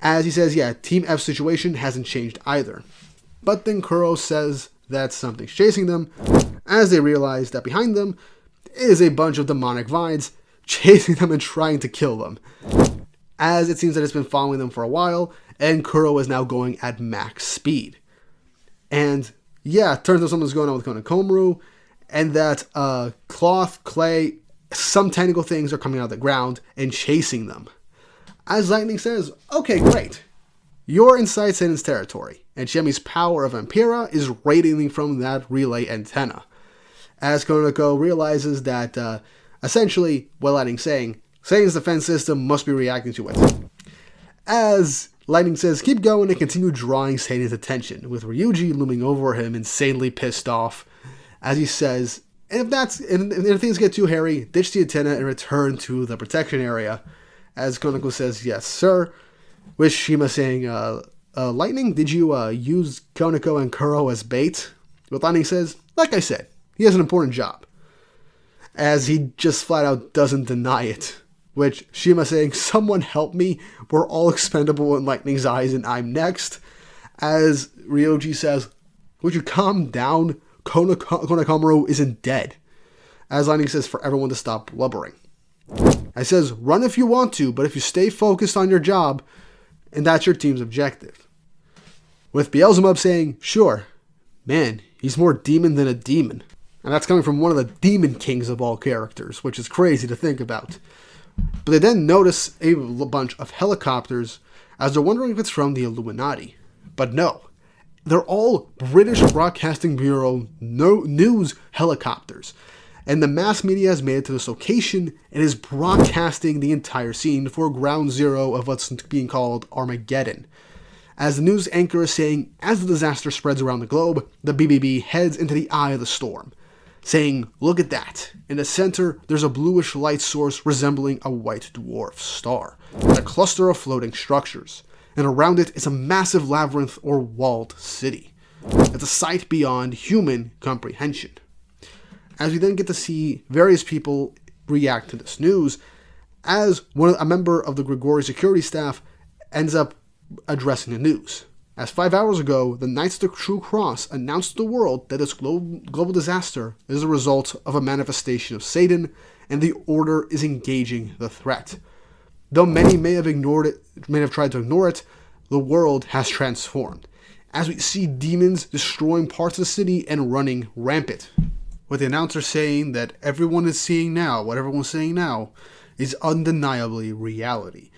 as he says, yeah, Team F's situation hasn't changed either. But then Kuro says that something's chasing them, as they realize that behind them is a bunch of demonic vines chasing them and trying to kill them, as it seems that it's been following them for a while, and Kuro is now going at max speed. And yeah, it turns out something's going on with Konokomaru, and that cloth, clay, some technical things are coming out of the ground and chasing them. As Lightning says, okay, great. You're inside Satan's territory, and Shemi's power of Vampira is radiating from that relay antenna. As Konoko realizes that, essentially, what Lightning's saying, Satan's defense system must be reacting to it. As Lightning says, keep going and continue drawing Satan's attention, with Ryuji looming over him, insanely pissed off. As he says, and if things get too hairy, ditch the antenna and return to the protection area. As Konoko says, yes, sir. With Shima saying, Lightning, did you use Konoko and Kuro as bait? But Lightning says, like I said, he has an important job. As he just flat out doesn't deny it. Which Shima saying, someone help me, we're all expendable in Lightning's eyes and I'm next. As Ryuji says, would you calm down? Konokomaru isn't dead. As Lightning says for everyone to stop blubbering. I says, run if you want to, but if you stay focused on your job, and that's your team's objective. With Beelzebub saying, sure, man, he's more demon than a demon. And that's coming from one of the demon kings of all characters, which is crazy to think about. But they then notice a bunch of helicopters as they're wondering if it's from the Illuminati. But no, they're all British Broadcasting Bureau news helicopters. And the mass media has made it to this location and is broadcasting the entire scene for ground zero of what's being called Armageddon. As the news anchor is saying, as the disaster spreads around the globe, the BBB heads into the eye of the storm, saying, look at that. In the center, there's a bluish light source resembling a white dwarf star, and a cluster of floating structures. And around it is a massive labyrinth or walled city. It's a sight beyond human comprehension. As we then get to see various people react to this news, as a member of the Grigori security staff ends up addressing the news. As 5 hours ago, the Knights of the True Cross announced to the world that this global disaster is a result of a manifestation of Satan, and the Order is engaging the threat. Though many may have tried to ignore it, the world has transformed, as we see demons destroying parts of the city and running rampant. With the announcer saying that what everyone's saying now, is undeniably reality.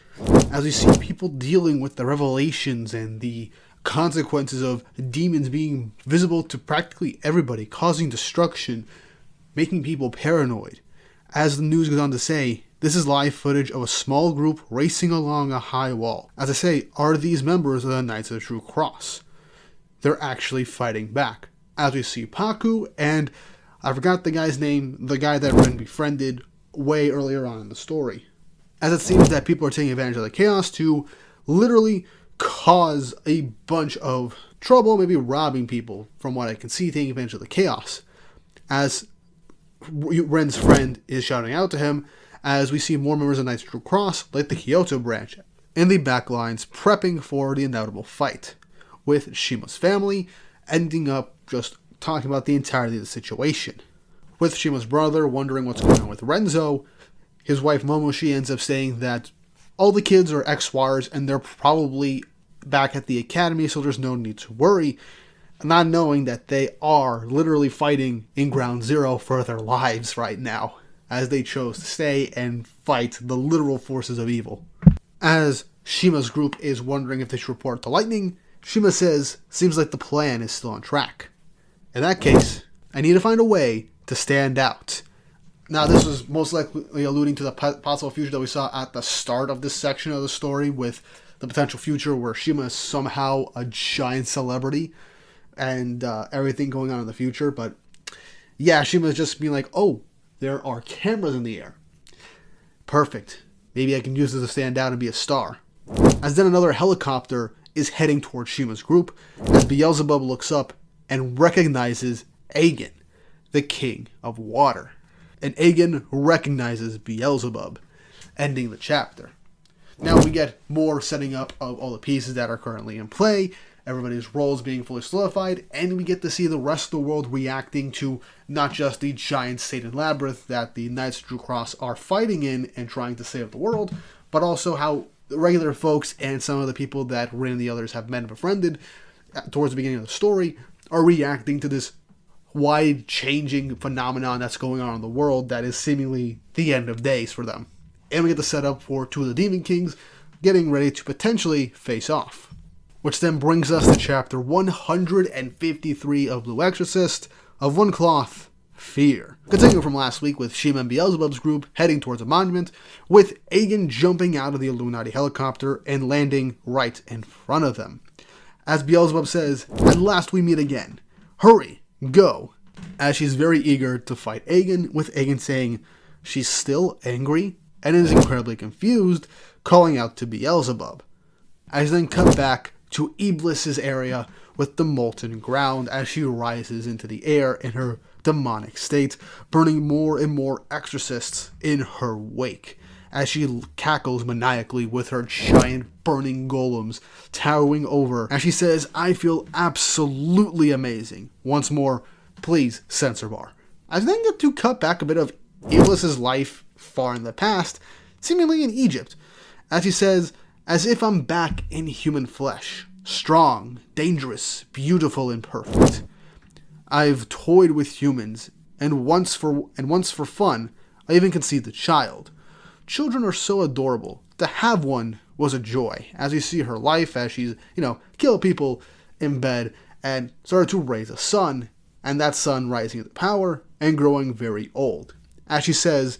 As we see people dealing with the revelations and the consequences of demons being visible to practically everybody, causing destruction, making people paranoid. As the news goes on to say, this is live footage of a small group racing along a high wall. As I say, are these members of the Knights of the True Cross? They're actually fighting back. As we see Paku and I forgot the guy's name, the guy that Ren befriended way earlier on in the story. As it seems that people are taking advantage of the chaos to literally cause a bunch of trouble, maybe robbing people, from what I can see, taking advantage of the chaos. As Ren's friend is shouting out to him, as we see more members of Knights of True Cross, like the Kyoto branch, in the backlines prepping for the inevitable fight, with Shima's family ending up just talking about the entirety of the situation. With Shima's brother wondering what's going on with Renzo, his wife Momoshi ends up saying that all the kids are ex-wires and they're probably back at the academy, so there's no need to worry, not knowing that they are literally fighting in ground zero for their lives right now, as they chose to stay and fight the literal forces of evil. As Shima's group is wondering if they should report to Lightning, Shima says, seems like the plan is still on track. In that case, I need to find a way to stand out. Now, this was most likely alluding to the possible future that we saw at the start of this section of the story, with the potential future where Shima is somehow a giant celebrity and everything going on in the future. But yeah, Shima is just being like, oh, there are cameras in the air. Perfect. Maybe I can use this to stand out and be a star. As then another helicopter is heading towards Shima's group, as Beelzebub looks up and recognizes Agen, the king of water. And Agen recognizes Beelzebub, ending the chapter. Now we get more setting up of all the pieces that are currently in play, everybody's roles being fully solidified, and we get to see the rest of the world reacting to not just the giant Satan labyrinth that the Knights of True Cross are fighting in and trying to save the world, but also how the regular folks and some of the people that Rin and the others have met and befriended towards the beginning of the story are reacting to this wide-changing phenomenon that's going on in the world that is seemingly the end of days for them. And we get the setup for two of the Demon Kings getting ready to potentially face off. Which then brings us to chapter 153 of Blue Exorcist, Of One Cloth, Fear. Continuing from last week with Shima and Beelzebub's group heading towards a monument, with Aegon jumping out of the Illuminati helicopter and landing right in front of them. As Beelzebub says, "At last we meet again. Hurry, go." As she's very eager to fight Aegon, with Aegon saying she's still angry and is incredibly confused, calling out to Beelzebub. As then cut back to Iblis's area with the molten ground as she rises into the air in her demonic state, burning more and more exorcists in her wake, as she cackles maniacally with her giant burning golems towering over, as she says, "I feel absolutely amazing. Once more, please, censor bar." I then get to cut back a bit of Iblis's life far in the past, seemingly in Egypt, as he says, "As if I'm back in human flesh, strong, dangerous, beautiful, and perfect. I've toyed with humans, and once for fun, I even conceived a child. Children are so adorable. To have one was a joy." As you see her life, as she's, killed people in bed, and started to raise a son, and that son rising into power and growing very old. As she says,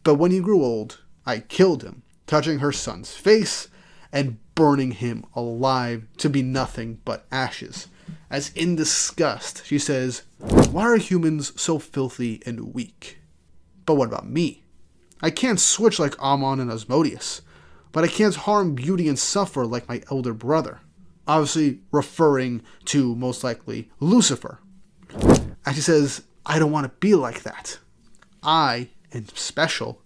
"But when he grew old, I killed him," touching her son's face and burning him alive to be nothing but ashes. As in disgust, she says, "Why are humans so filthy and weak? But what about me? I can't switch like Amon and Asmodeus, but I can't harm beauty and suffer like my elder brother." Obviously referring to, most likely, Lucifer. And she says, "I don't want to be like that. I am special.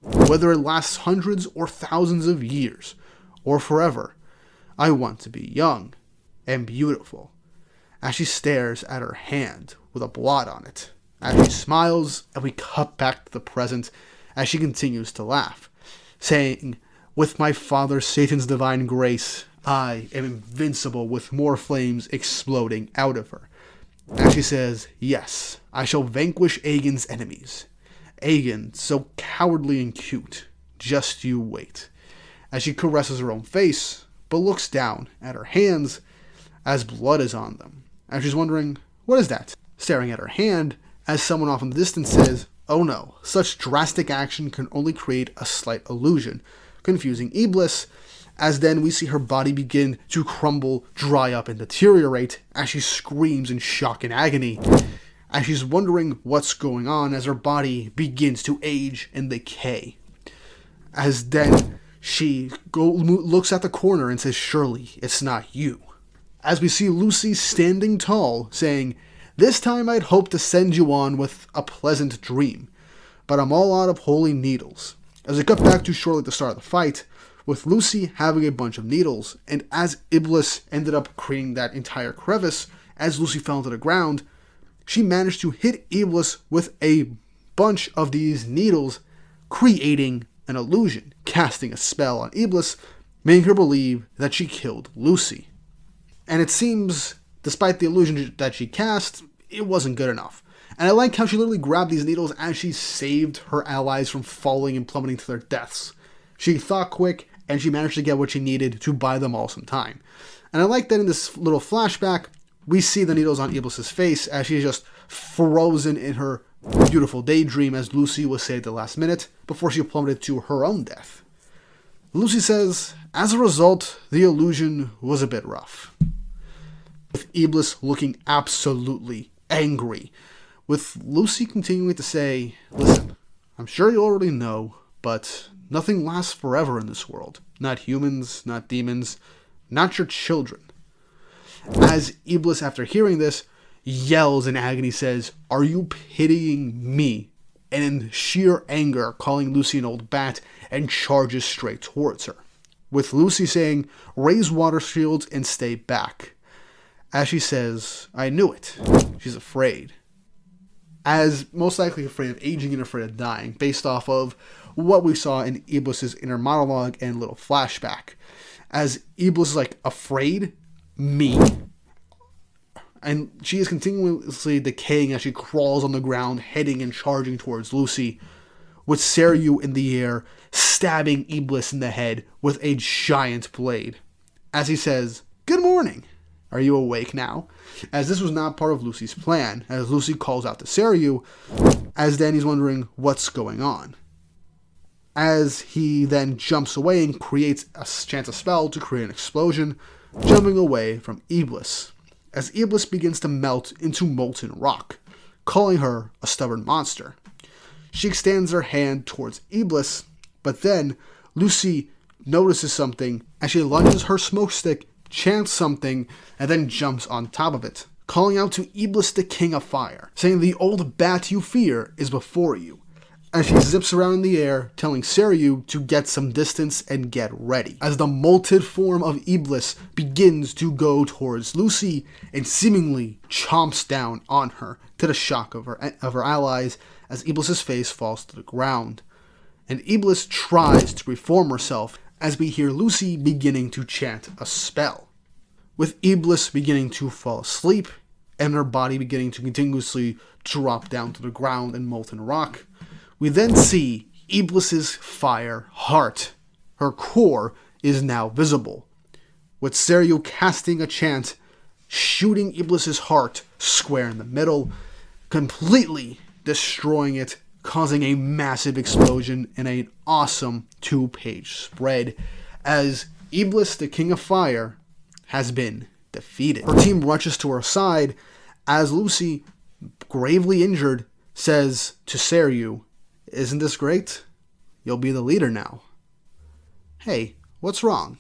Whether it lasts hundreds or thousands of years, or forever, I want to be young and beautiful." As she stares at her hand with a blot on it, as she smiles, and we cut back to the present as she continues to laugh, saying, "With my father Satan's divine grace, I am invincible," with more flames exploding out of her. As she says, "Yes, I shall vanquish Aegon's enemies. Aegon, so cowardly and cute. Just you wait." As she caresses her own face, but looks down at her hands as blood is on them. And she's wondering, what is that? Staring at her hand, as someone off in the distance says, "Oh no, such drastic action can only create a slight illusion," confusing Iblis, as then we see her body begin to crumble, dry up, and deteriorate as she screams in shock and agony, as she's wondering what's going on as her body begins to age and decay. As then she looks at the corner and says, "Surely it's not you." As we see Lucy standing tall, saying, "This time I'd hoped to send you on with a pleasant dream, but I'm all out of holy needles." As we cut back to shortly at the start of the fight, with Lucy having a bunch of needles, and as Iblis ended up creating that entire crevice, as Lucy fell to the ground, she managed to hit Iblis with a bunch of these needles, creating an illusion, casting a spell on Iblis, making her believe that she killed Lucy. And it seems, despite the illusion that she cast, it wasn't good enough. And I like how she literally grabbed these needles as she saved her allies from falling and plummeting to their deaths. She thought quick, and she managed to get what she needed to buy them all some time. And I like that in this little flashback, we see the needles on Iblis's face as she's just frozen in her beautiful daydream as Lucy was saved at the last minute before she plummeted to her own death. Lucy says, "As a result, the illusion was a bit rough." With Iblis looking absolutely angry, with Lucy continuing to say, "Listen, I'm sure you already know, but nothing lasts forever in this world. Not humans, not demons, not your children." As Iblis, after hearing this, yells in agony, says, "Are you pitying me?" And in sheer anger, calling Lucy an old bat, and charges straight towards her. with Lucy saying, "Raise water shields and stay back." As she says, "I knew it." She's afraid. As most likely afraid of aging and afraid of dying, based off of what we saw in Iblis's inner monologue and little flashback. As Iblis is like, "Afraid? Me?" And she is continuously decaying as she crawls on the ground, heading and charging towards Lucy, with Seiryu in the air, stabbing Iblis in the head with a giant blade. As he says, "Good morning. Are you awake now?" As this was not part of Lucy's plan, as Lucy calls out to Seiryu, as Danny's wondering what's going on. As he then jumps away and creates chants a spell to create an explosion, jumping away from Iblis. As Iblis begins to melt into molten rock, calling her a stubborn monster. She extends her hand towards Iblis, but then Lucy notices something as she lunges her smoke stick, chants something, and then jumps on top of it, calling out to Iblis the King of Fire, saying, "The old bat you fear is before you." As she zips around in the air, telling Seiryu to get some distance and get ready. As the molted form of Iblis begins to go towards Lucy and seemingly chomps down on her, to the shock of her allies, as Iblis's face falls to the ground. And Iblis tries to reform herself as we hear Lucy beginning to chant a spell. With Iblis beginning to fall asleep and her body beginning to continuously drop down to the ground in molten rock, we then see Iblis's fire heart. Her core is now visible, with Seiryu casting a chant, shooting Iblis's heart square in the middle, completely destroying it, causing a massive explosion and an awesome 2-page spread, as Iblis, the King of Fire, has been defeated. Her team rushes to her side as Lucy, gravely injured, says to Seiryu, "Isn't this great? You'll be the leader now." "Hey, what's wrong?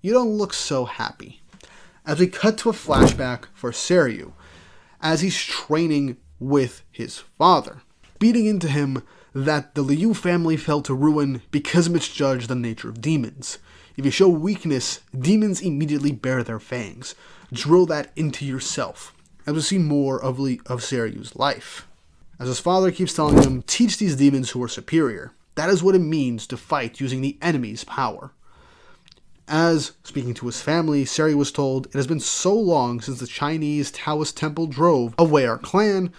You don't look so happy." As we cut to a flashback for Seiryu, as he's training with his father, beating into him that the Liu family fell to ruin because misjudged the nature of demons. If you show weakness, demons immediately bare their fangs. Drill that into yourself. As we see more of Seiryu's life. As his father keeps telling him, "Teach these demons who are superior. That is what it means to fight using the enemy's power." As, speaking to his family, Seiryu was told, "It has been so long since the Chinese Taoist temple drove away our clan.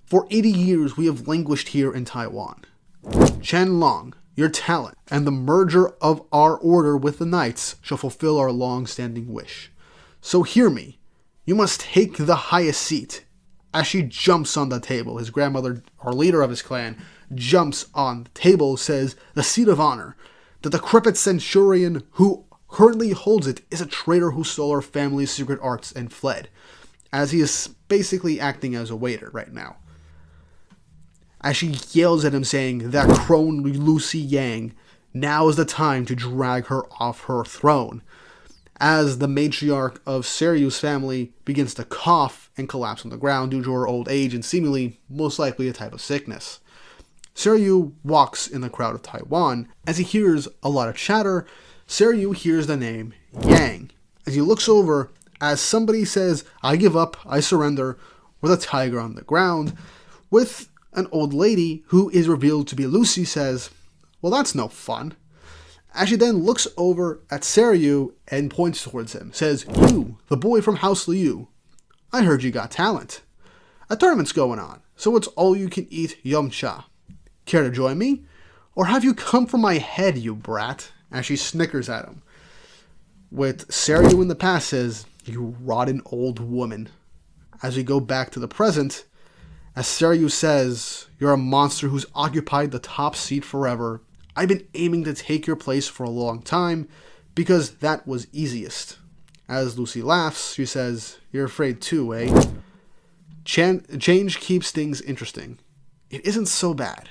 For 80 years we have languished here in Taiwan. Qianlong, your talent, and the merger of our order with the knights shall fulfill our long-standing wish. So hear me. You must take the highest seat." As she jumps on the table, his grandmother, our leader of his clan, jumps on the table, says, "The seat of honor. The decrepit centurion who currently holds it is a traitor who stole our family's secret arts and fled." As he is basically acting as a waiter right now. As she yells at him saying, "That crone Lucy Yang, now is the time to drag her off her throne." As the matriarch of Seiryu's family begins to cough and collapse on the ground due to her old age and seemingly most likely a type of sickness. Seiryu walks in the crowd of Taiwan. As he hears a lot of chatter, Seiryu hears the name Yang. As he looks over, as somebody says, "I give up, I surrender," with a tiger on the ground, with an old lady who is revealed to be Lucy says, "Well, that's no fun." As she then looks over at Seiryu and points towards him, says, "You, the boy from House Liu, I heard you got talent. A tournament's going on, so it's all you can eat yum-cha. Care to join me? Or have you come for my head, you brat?" As she snickers at him. With Seiryu in the past says, "You rotten old woman." As we go back to the present, as Seiryu says, "You're a monster who's occupied the top seat forever. I've been aiming to take your place for a long time, because that was easiest." As Lucy laughs, she says, "You're afraid too, eh? Change keeps things interesting. It isn't so bad."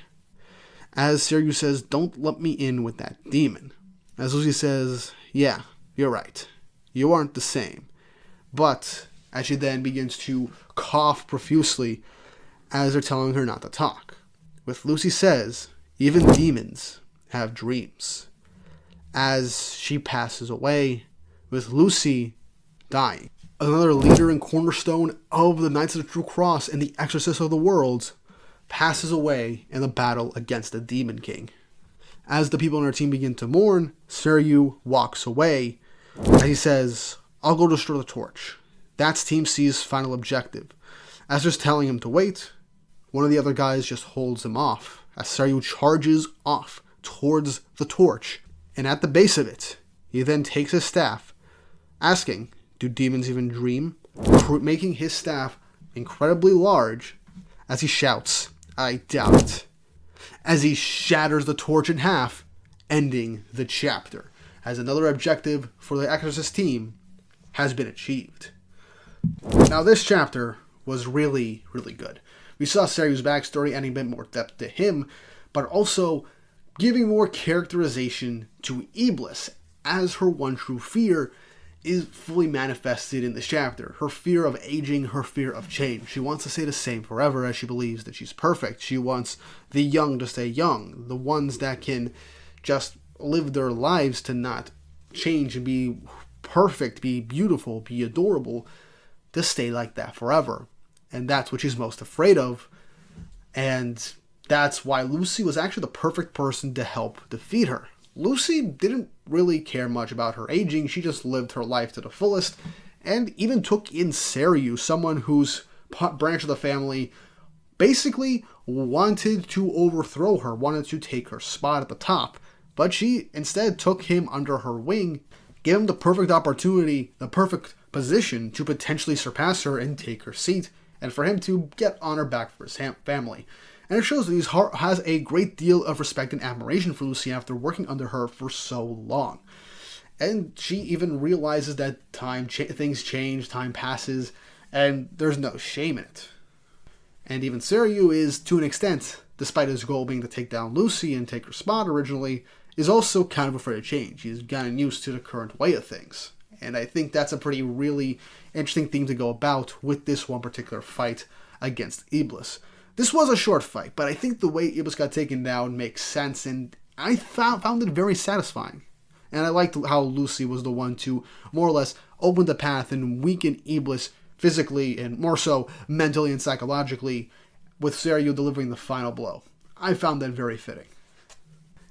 As Seiryu says, "Don't let me in with that demon." As Lucy says, "Yeah, you're right. You aren't the same." But, as she then begins to cough profusely, as they're telling her not to talk. With Lucy says, "Even demons have dreams." as she passes away, with Lucy dying. Another leader and cornerstone of the Knights of the True Cross and the Exorcist of the Worlds passes away in the battle against the Demon King. As the people on her team begin to mourn, Seiryu walks away as he says, "I'll go destroy the torch." That's Team C's final objective. As they're telling him to wait, one of the other guys just holds him off as Seiryu charges off towards the torch. And at the base of it, he then takes his staff, asking, do demons even dream? Making his staff incredibly large as he shouts, "I doubt it," as he shatters the torch in half, ending the chapter, as another objective for the Exorcist team has been achieved. Now this chapter was really, really good. We saw Seiryu's backstory, adding a bit more depth to him, but also giving more characterization to Iblis, as her one true fear is fully manifested in this chapter. Her fear of aging, her fear of change. She wants to stay the same forever as she believes that she's perfect. She wants the young to stay young, the ones that can just live their lives to not change and be perfect, be beautiful, be adorable, to stay like that forever. And that's what she's most afraid of. And that's why Lucy was actually the perfect person to help defeat her. Lucy didn't really care much about her aging. She just lived her life to the fullest, and even took in Seiryu, someone whose branch of the family basically wanted to overthrow her, wanted to take her spot at the top. But she instead took him under her wing, gave him the perfect opportunity, the perfect position to potentially surpass her and take her seat, and for him to get honor back for his family. And it shows that he has a great deal of respect and admiration for Lucy after working under her for so long. And she even realizes that things change, time passes, and there's no shame in it. And even Seiryu is, to an extent, despite his goal being to take down Lucy and take her spot originally, is also kind of afraid of change. He's gotten used to the current way of things. And I think that's a pretty really interesting thing to go about with this one particular fight against Iblis. This was a short fight, but I think the way Iblis got taken down makes sense, and I found it very satisfying. And I liked how Lucy was the one to more or less open the path and weaken Iblis physically and more so mentally and psychologically, with Seiryu delivering the final blow. I found that very fitting.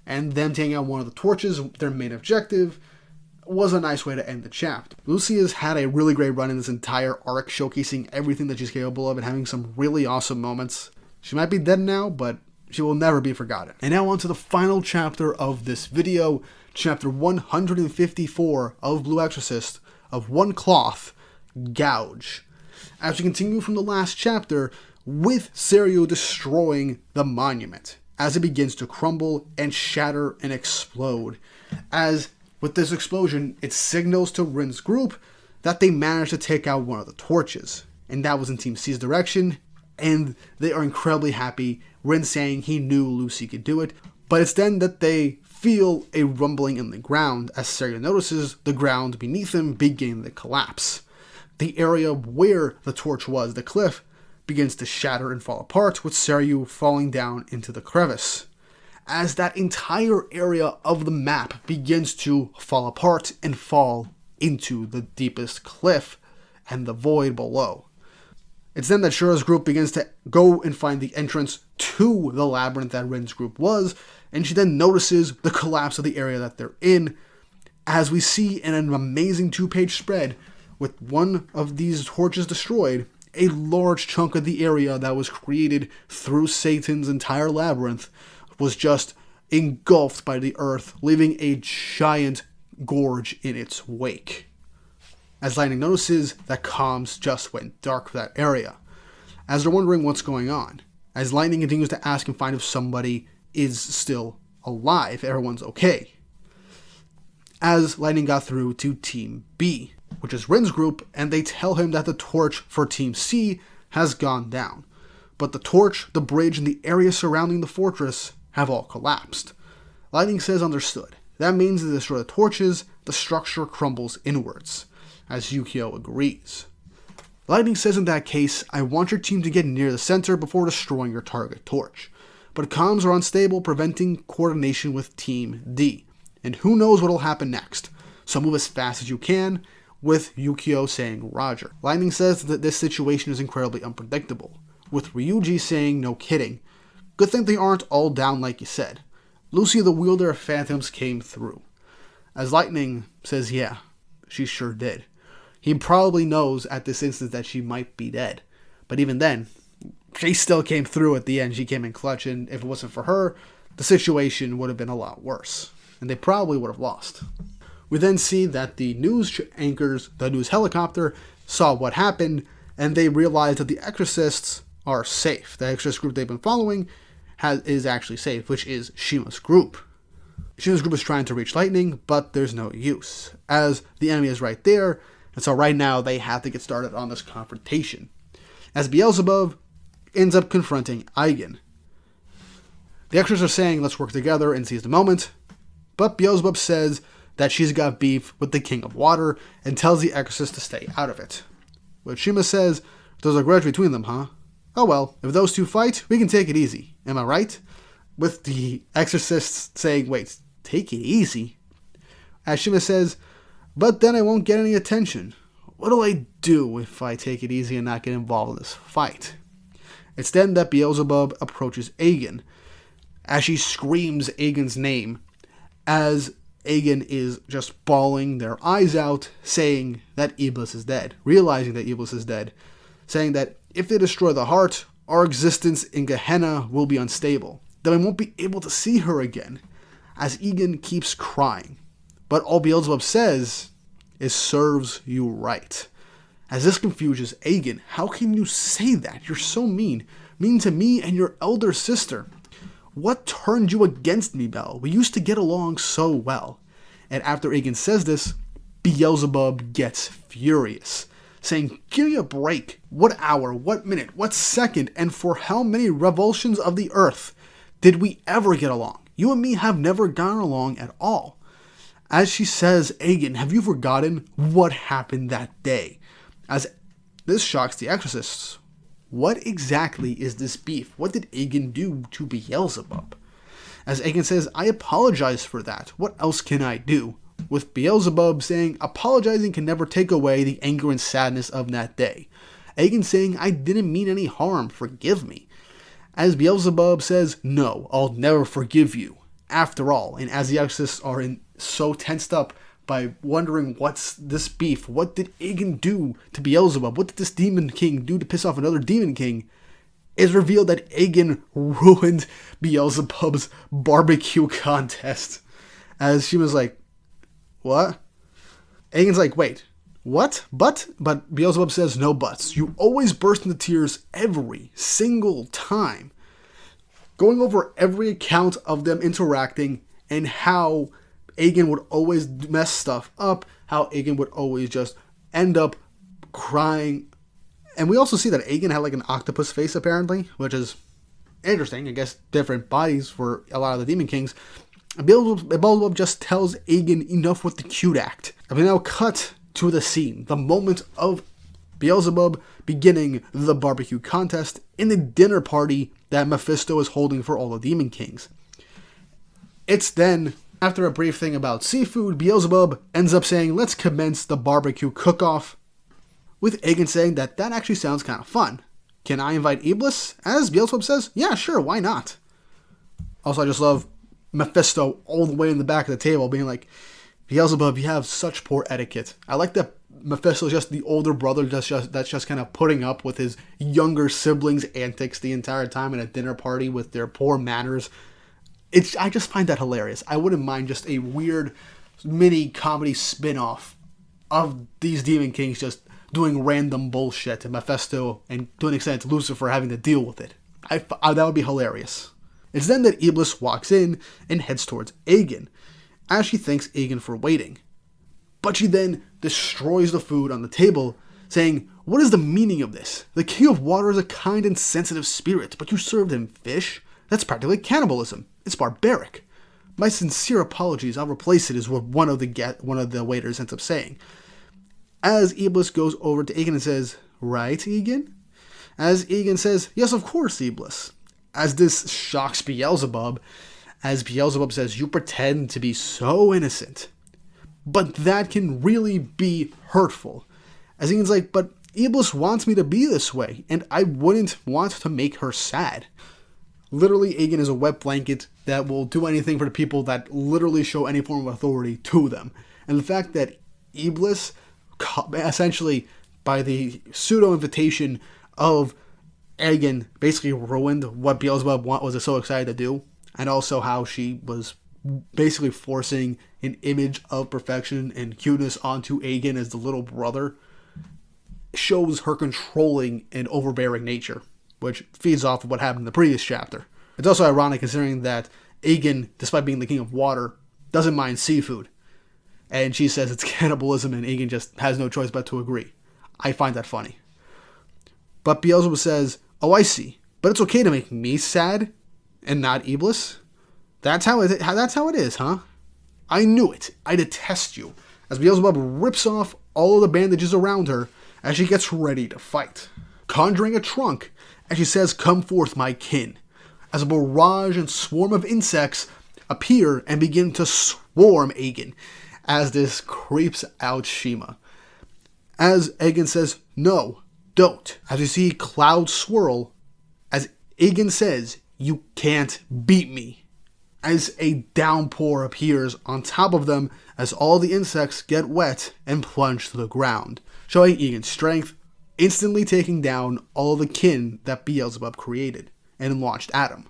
And them taking out one of the torches, their main objective, was a nice way to end the chapter. Lucy has had a really great run in this entire arc, showcasing everything that she's capable of and having some really awesome moments. She might be dead now, but she will never be forgotten. And now on to the final chapter of this video, chapter 154 of Blue Exorcist, of One Cloth, Gouge. As we continue from the last chapter, with Seiryu destroying the monument, as it begins to crumble and shatter and explode. As with this explosion, it signals to Rin's group that they managed to take out one of the torches. And that was in Team C's direction, and they are incredibly happy. Rin saying he knew Lucy could do it, but it's then that they feel a rumbling in the ground as Seiryu notices the ground beneath him beginning to collapse. The area where the torch was, the cliff, begins to shatter and fall apart, with Seiryu falling down into the crevice. As that entire area of the map begins to fall apart and fall into the deepest cliff and the void below. It's then that Shura's group begins to go and find the entrance to the labyrinth that Rin's group was, and she then notices the collapse of the area that they're in, as we see in an amazing 2-page spread, with one of these torches destroyed, a large chunk of the area that was created through Satan's entire labyrinth was just engulfed by the earth, leaving a giant gorge in its wake. As Lightning notices that comms just went dark for that area, as they're wondering what's going on, as Lightning continues to ask and find if somebody is still alive, everyone's okay. As Lightning got through to Team B, which is Rin's group, and they tell him that the torch for Team C has gone down. But the torch, the bridge, and the area surrounding the fortress have all collapsed. Lightning says understood. That means to destroy the torches, the structure crumbles inwards, as Yukio agrees. Lightning says in that case, I want your team to get near the center before destroying your target torch. But comms are unstable, preventing coordination with Team D. and who knows what'll happen next. So move as fast as you can, with Yukio saying Roger. Lightning says that this situation is incredibly unpredictable, with Ryuji saying no kidding. Good thing they aren't all down like you said. Lucy the wielder of phantoms came through. As Lightning says yeah, she sure did. He probably knows at this instant that she might be dead. But even then, she still came through at the end. She came in clutch, and if it wasn't for her, the situation would have been a lot worse. And they probably would have lost. We then see that the news anchors, the news helicopter, saw what happened, and they realized that the Exorcists are safe. The Exorcist group they've been following is actually safe, which is Shima's group. Shima's group is trying to reach Lightning, but there's no use, as the enemy is right there, and so right now they have to get started on this confrontation. As Beelzebub ends up confronting Eigen. The Exorcists are saying, let's work together and seize the moment, but Beelzebub says that she's got beef with the King of Water and tells the Exorcist to stay out of it. But Shima says, there's a grudge between them, huh? Oh well, if those two fight, we can take it easy. Am I right? With the Exorcists saying, wait, take it easy? As Shima says, but then I won't get any attention. What'll I do if I take it easy and not get involved in this fight? It's then that Beelzebub approaches Eigen, as she screams Eigen's name, as Eigen is just bawling their eyes out, saying that Iblis is dead, realizing that Iblis is dead, saying that if they destroy the heart, our existence in Gehenna will be unstable, that I won't be able to see her again, as Eigen keeps crying. But all Beelzebub says is, serves you right. As this confuses Eigen, how can you say that? You're so mean. Mean to me and your elder sister. What turned you against me, Belle? We used to get along so well. And after Eigen says this, Beelzebub gets furious, saying, give me a break. What hour, what minute, what second, and for how many revulsions of the earth did we ever get along? You and me have never gotten along at all. As she says, Eigen, have you forgotten what happened that day? As this shocks the Exorcists. What exactly is this beef? What did Eigen do to Beelzebub? As Eigen says, I apologize for that. What else can I do? With Beelzebub saying, apologizing can never take away the anger and sadness of that day. Eigen saying, I didn't mean any harm. Forgive me. As Beelzebub says, no, I'll never forgive you. After all, and as the Exorcists are so tensed up by wondering what's this beef, what did Eigen do to Beelzebub, what did this Demon King do to piss off another Demon King, it's revealed that Eigen ruined Beelzebub's barbecue contest. As she was like, what? Eigen's like, wait, what? But Beelzebub says, no buts. You always burst into tears every single time. Going over every account of them interacting and how Eigen would always mess stuff up, how Eigen would always just end up crying. And we also see that Eigen had like an octopus face apparently, which is interesting. I guess different bodies for a lot of the Demon Kings. Beelzebub just tells Eigen enough with the cute act. And we now cut to the scene, the moment of Beelzebub beginning the barbecue contest in the dinner party that Mephisto is holding for all the Demon Kings. It's then, after a brief thing about seafood, Beelzebub ends up saying, let's commence the barbecue cook-off, with Eigen saying that actually sounds kind of fun. Can I invite Iblis? As Beelzebub says, yeah, sure, why not? Also, I just love Mephisto all the way in the back of the table being like, Beelzebub, you have such poor etiquette. I like that Mephisto is just the older brother that's just kind of putting up with his younger siblings' antics the entire time in a dinner party with their poor manners. I just find that hilarious. I wouldn't mind just a weird mini comedy spin-off of these Demon Kings just doing random bullshit to Mephisto and to an extent Lucifer having to deal with it. That would be hilarious. It's then that Iblis walks in and heads towards Eigen, as she thanks Eigen for waiting. But she then destroys the food on the table, saying, what is the meaning of this? The King of Water is a kind and sensitive spirit, but you served him fish? That's practically cannibalism. It's barbaric. My sincere apologies, I'll replace it, is what one of the waiters ends up saying. As Iblis goes over to Eigen and says, right, Eigen? As Eigen says, yes, of course, Iblis. As this shocks Beelzebub, as Beelzebub says, "You pretend to be so innocent, but that can really be hurtful." As Egan's like, "But Iblis wants me to be this way, and I wouldn't want to make her sad." Literally, Egan is a wet blanket that will do anything for the people that literally show any form of authority to them. And the fact that Iblis, essentially by the pseudo-invitation of Egan, basically ruined what Beelzebub was so excited to do, and also how she was basically forcing an image of perfection and cuteness onto Egan as the little brother, shows her controlling and overbearing nature, which feeds off of what happened in the previous chapter. It's also ironic considering that Egan, despite being the king of water, doesn't mind seafood. And she says it's cannibalism, and Egan just has no choice but to agree. I find that funny. But Beelzebub says, "Oh, I see. But it's okay to make me sad and not Iblis? That's how it is, huh? I knew it. I detest you." As Beelzebub rips off all of the bandages around her as she gets ready to fight, conjuring a trunk, and she says, "Come forth, my kin," as a barrage and swarm of insects appear and begin to swarm Egan, as this creeps out Shima. As Egan says, "No, don't," as you see clouds swirl, as Egan says, "You can't beat me," as a downpour appears on top of them as all the insects get wet and plunge to the ground, showing Egan's strength, instantly taking down all the kin that Beelzebub created and launched at him.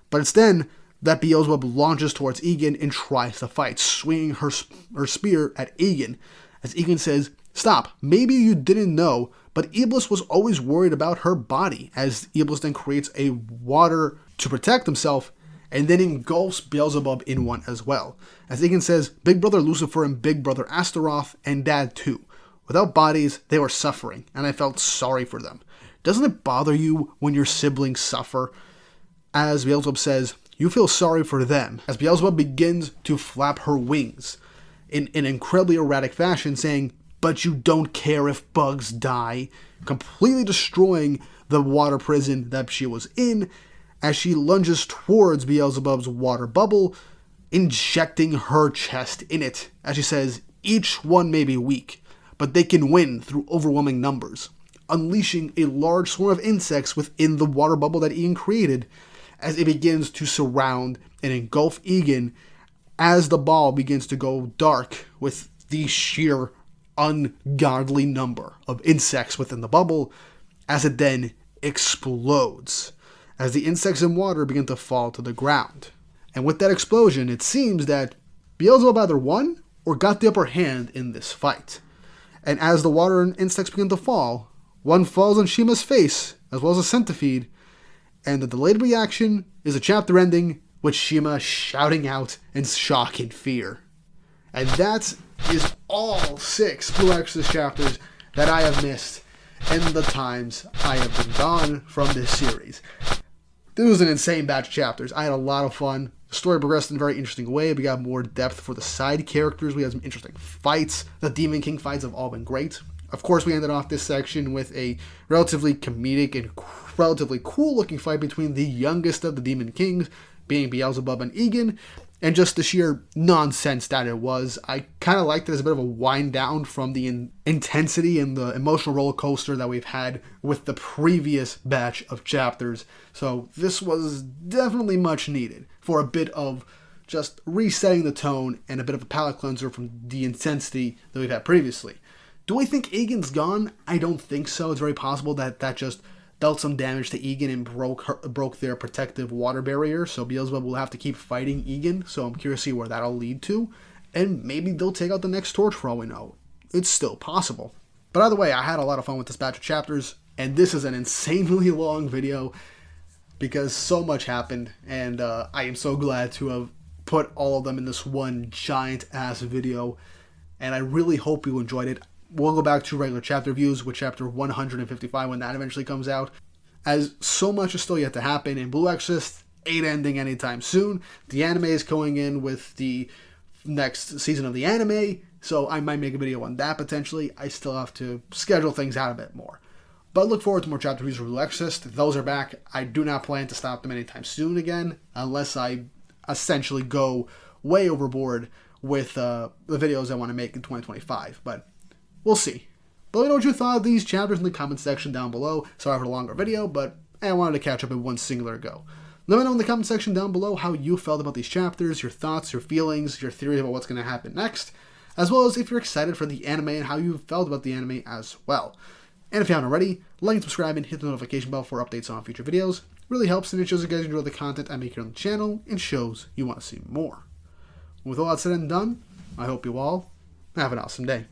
But it's then that Beelzebub launches towards Egan and tries to fight, swinging her spear at Egan, as Egan says, "Stop, maybe you didn't know, but Iblis was always worried about her body," as Iblis then creates a water to protect himself, and then engulfs Beelzebub in one as well. As Egan says, "Big Brother Lucifer and Big Brother Astaroth and Dad too. Without bodies, they were suffering, and I felt sorry for them. Doesn't it bother you when your siblings suffer?" As Beelzebub says, "You feel sorry for them," as Beelzebub begins to flap her wings in an incredibly erratic fashion, saying, "But you don't care if bugs die," completely destroying the water prison that she was in, as she lunges towards Beelzebub's water bubble, injecting her chest in it, as she says, "Each one may be weak, but they can win through overwhelming numbers," unleashing a large swarm of insects within the water bubble that Egan created, as it begins to surround and engulf Egan, as the ball begins to go dark with the sheer ungodly number of insects within the bubble, as it then explodes, as the insects in water begin to fall to the ground. And with that explosion, it seems that Beelzebub either won or got the upper hand in this fight. And as the water and insects begin to fall, one falls on Shima's face, as well as a centipede, and the delayed reaction is a chapter ending with Shima shouting out in shock and fear. And that is all 6 Blue Exorcist chapters that I have missed in the times I have been gone from this series. This was an insane batch of chapters. I had a lot of fun. The story progressed in a very interesting way. We got more depth for the side characters. We had some interesting fights. The Demon King fights have all been great. Of course, we ended off this section with a relatively comedic and relatively cool-looking fight between the youngest of the Demon Kings, being Beelzebub and Egan, and just the sheer nonsense that it was. I kind of liked it as a bit of a wind down from the intensity and the emotional roller coaster that we've had with the previous batch of chapters. So this was definitely much needed for a bit of just resetting the tone and a bit of a palate cleanser from the intensity that we've had previously. Do I think Egan's gone? I don't think so. It's very possible that just dealt some damage to Egan and broke their protective water barrier, so Beelzebub will have to keep fighting Egan, so I'm curious to see where that'll lead to, and maybe they'll take out the next torch for all we know. It's still possible. But either way, I had a lot of fun with this batch of chapters, and this is an insanely long video, because so much happened, and I am so glad to have put all of them in this one giant-ass video, and I really hope you enjoyed it. We'll go back to regular chapter views with chapter 155 when that eventually comes out, as so much is still yet to happen, and Blue Exorcist ain't ending anytime soon. The anime is going in with the next season of the anime, so I might make a video on that potentially. I still have to schedule things out a bit more. But look forward to more chapter reviews of Blue Exorcist. Those are back. I do not plan to stop them anytime soon again, unless I essentially go way overboard with the videos I want to make in 2025. But we'll see. But let me know what you thought of these chapters in the comment section down below. Sorry for the longer video, but I wanted to catch up in one singular go. Let me know in the comment section down below how you felt about these chapters, your thoughts, your feelings, your theories about what's going to happen next, as well as if you're excited for the anime and how you felt about the anime as well. And if you haven't already, like and subscribe and hit the notification bell for updates on future videos. It really helps and it shows you guys enjoy the content I make here on the channel and shows you want to see more. With all that said and done, I hope you all have an awesome day.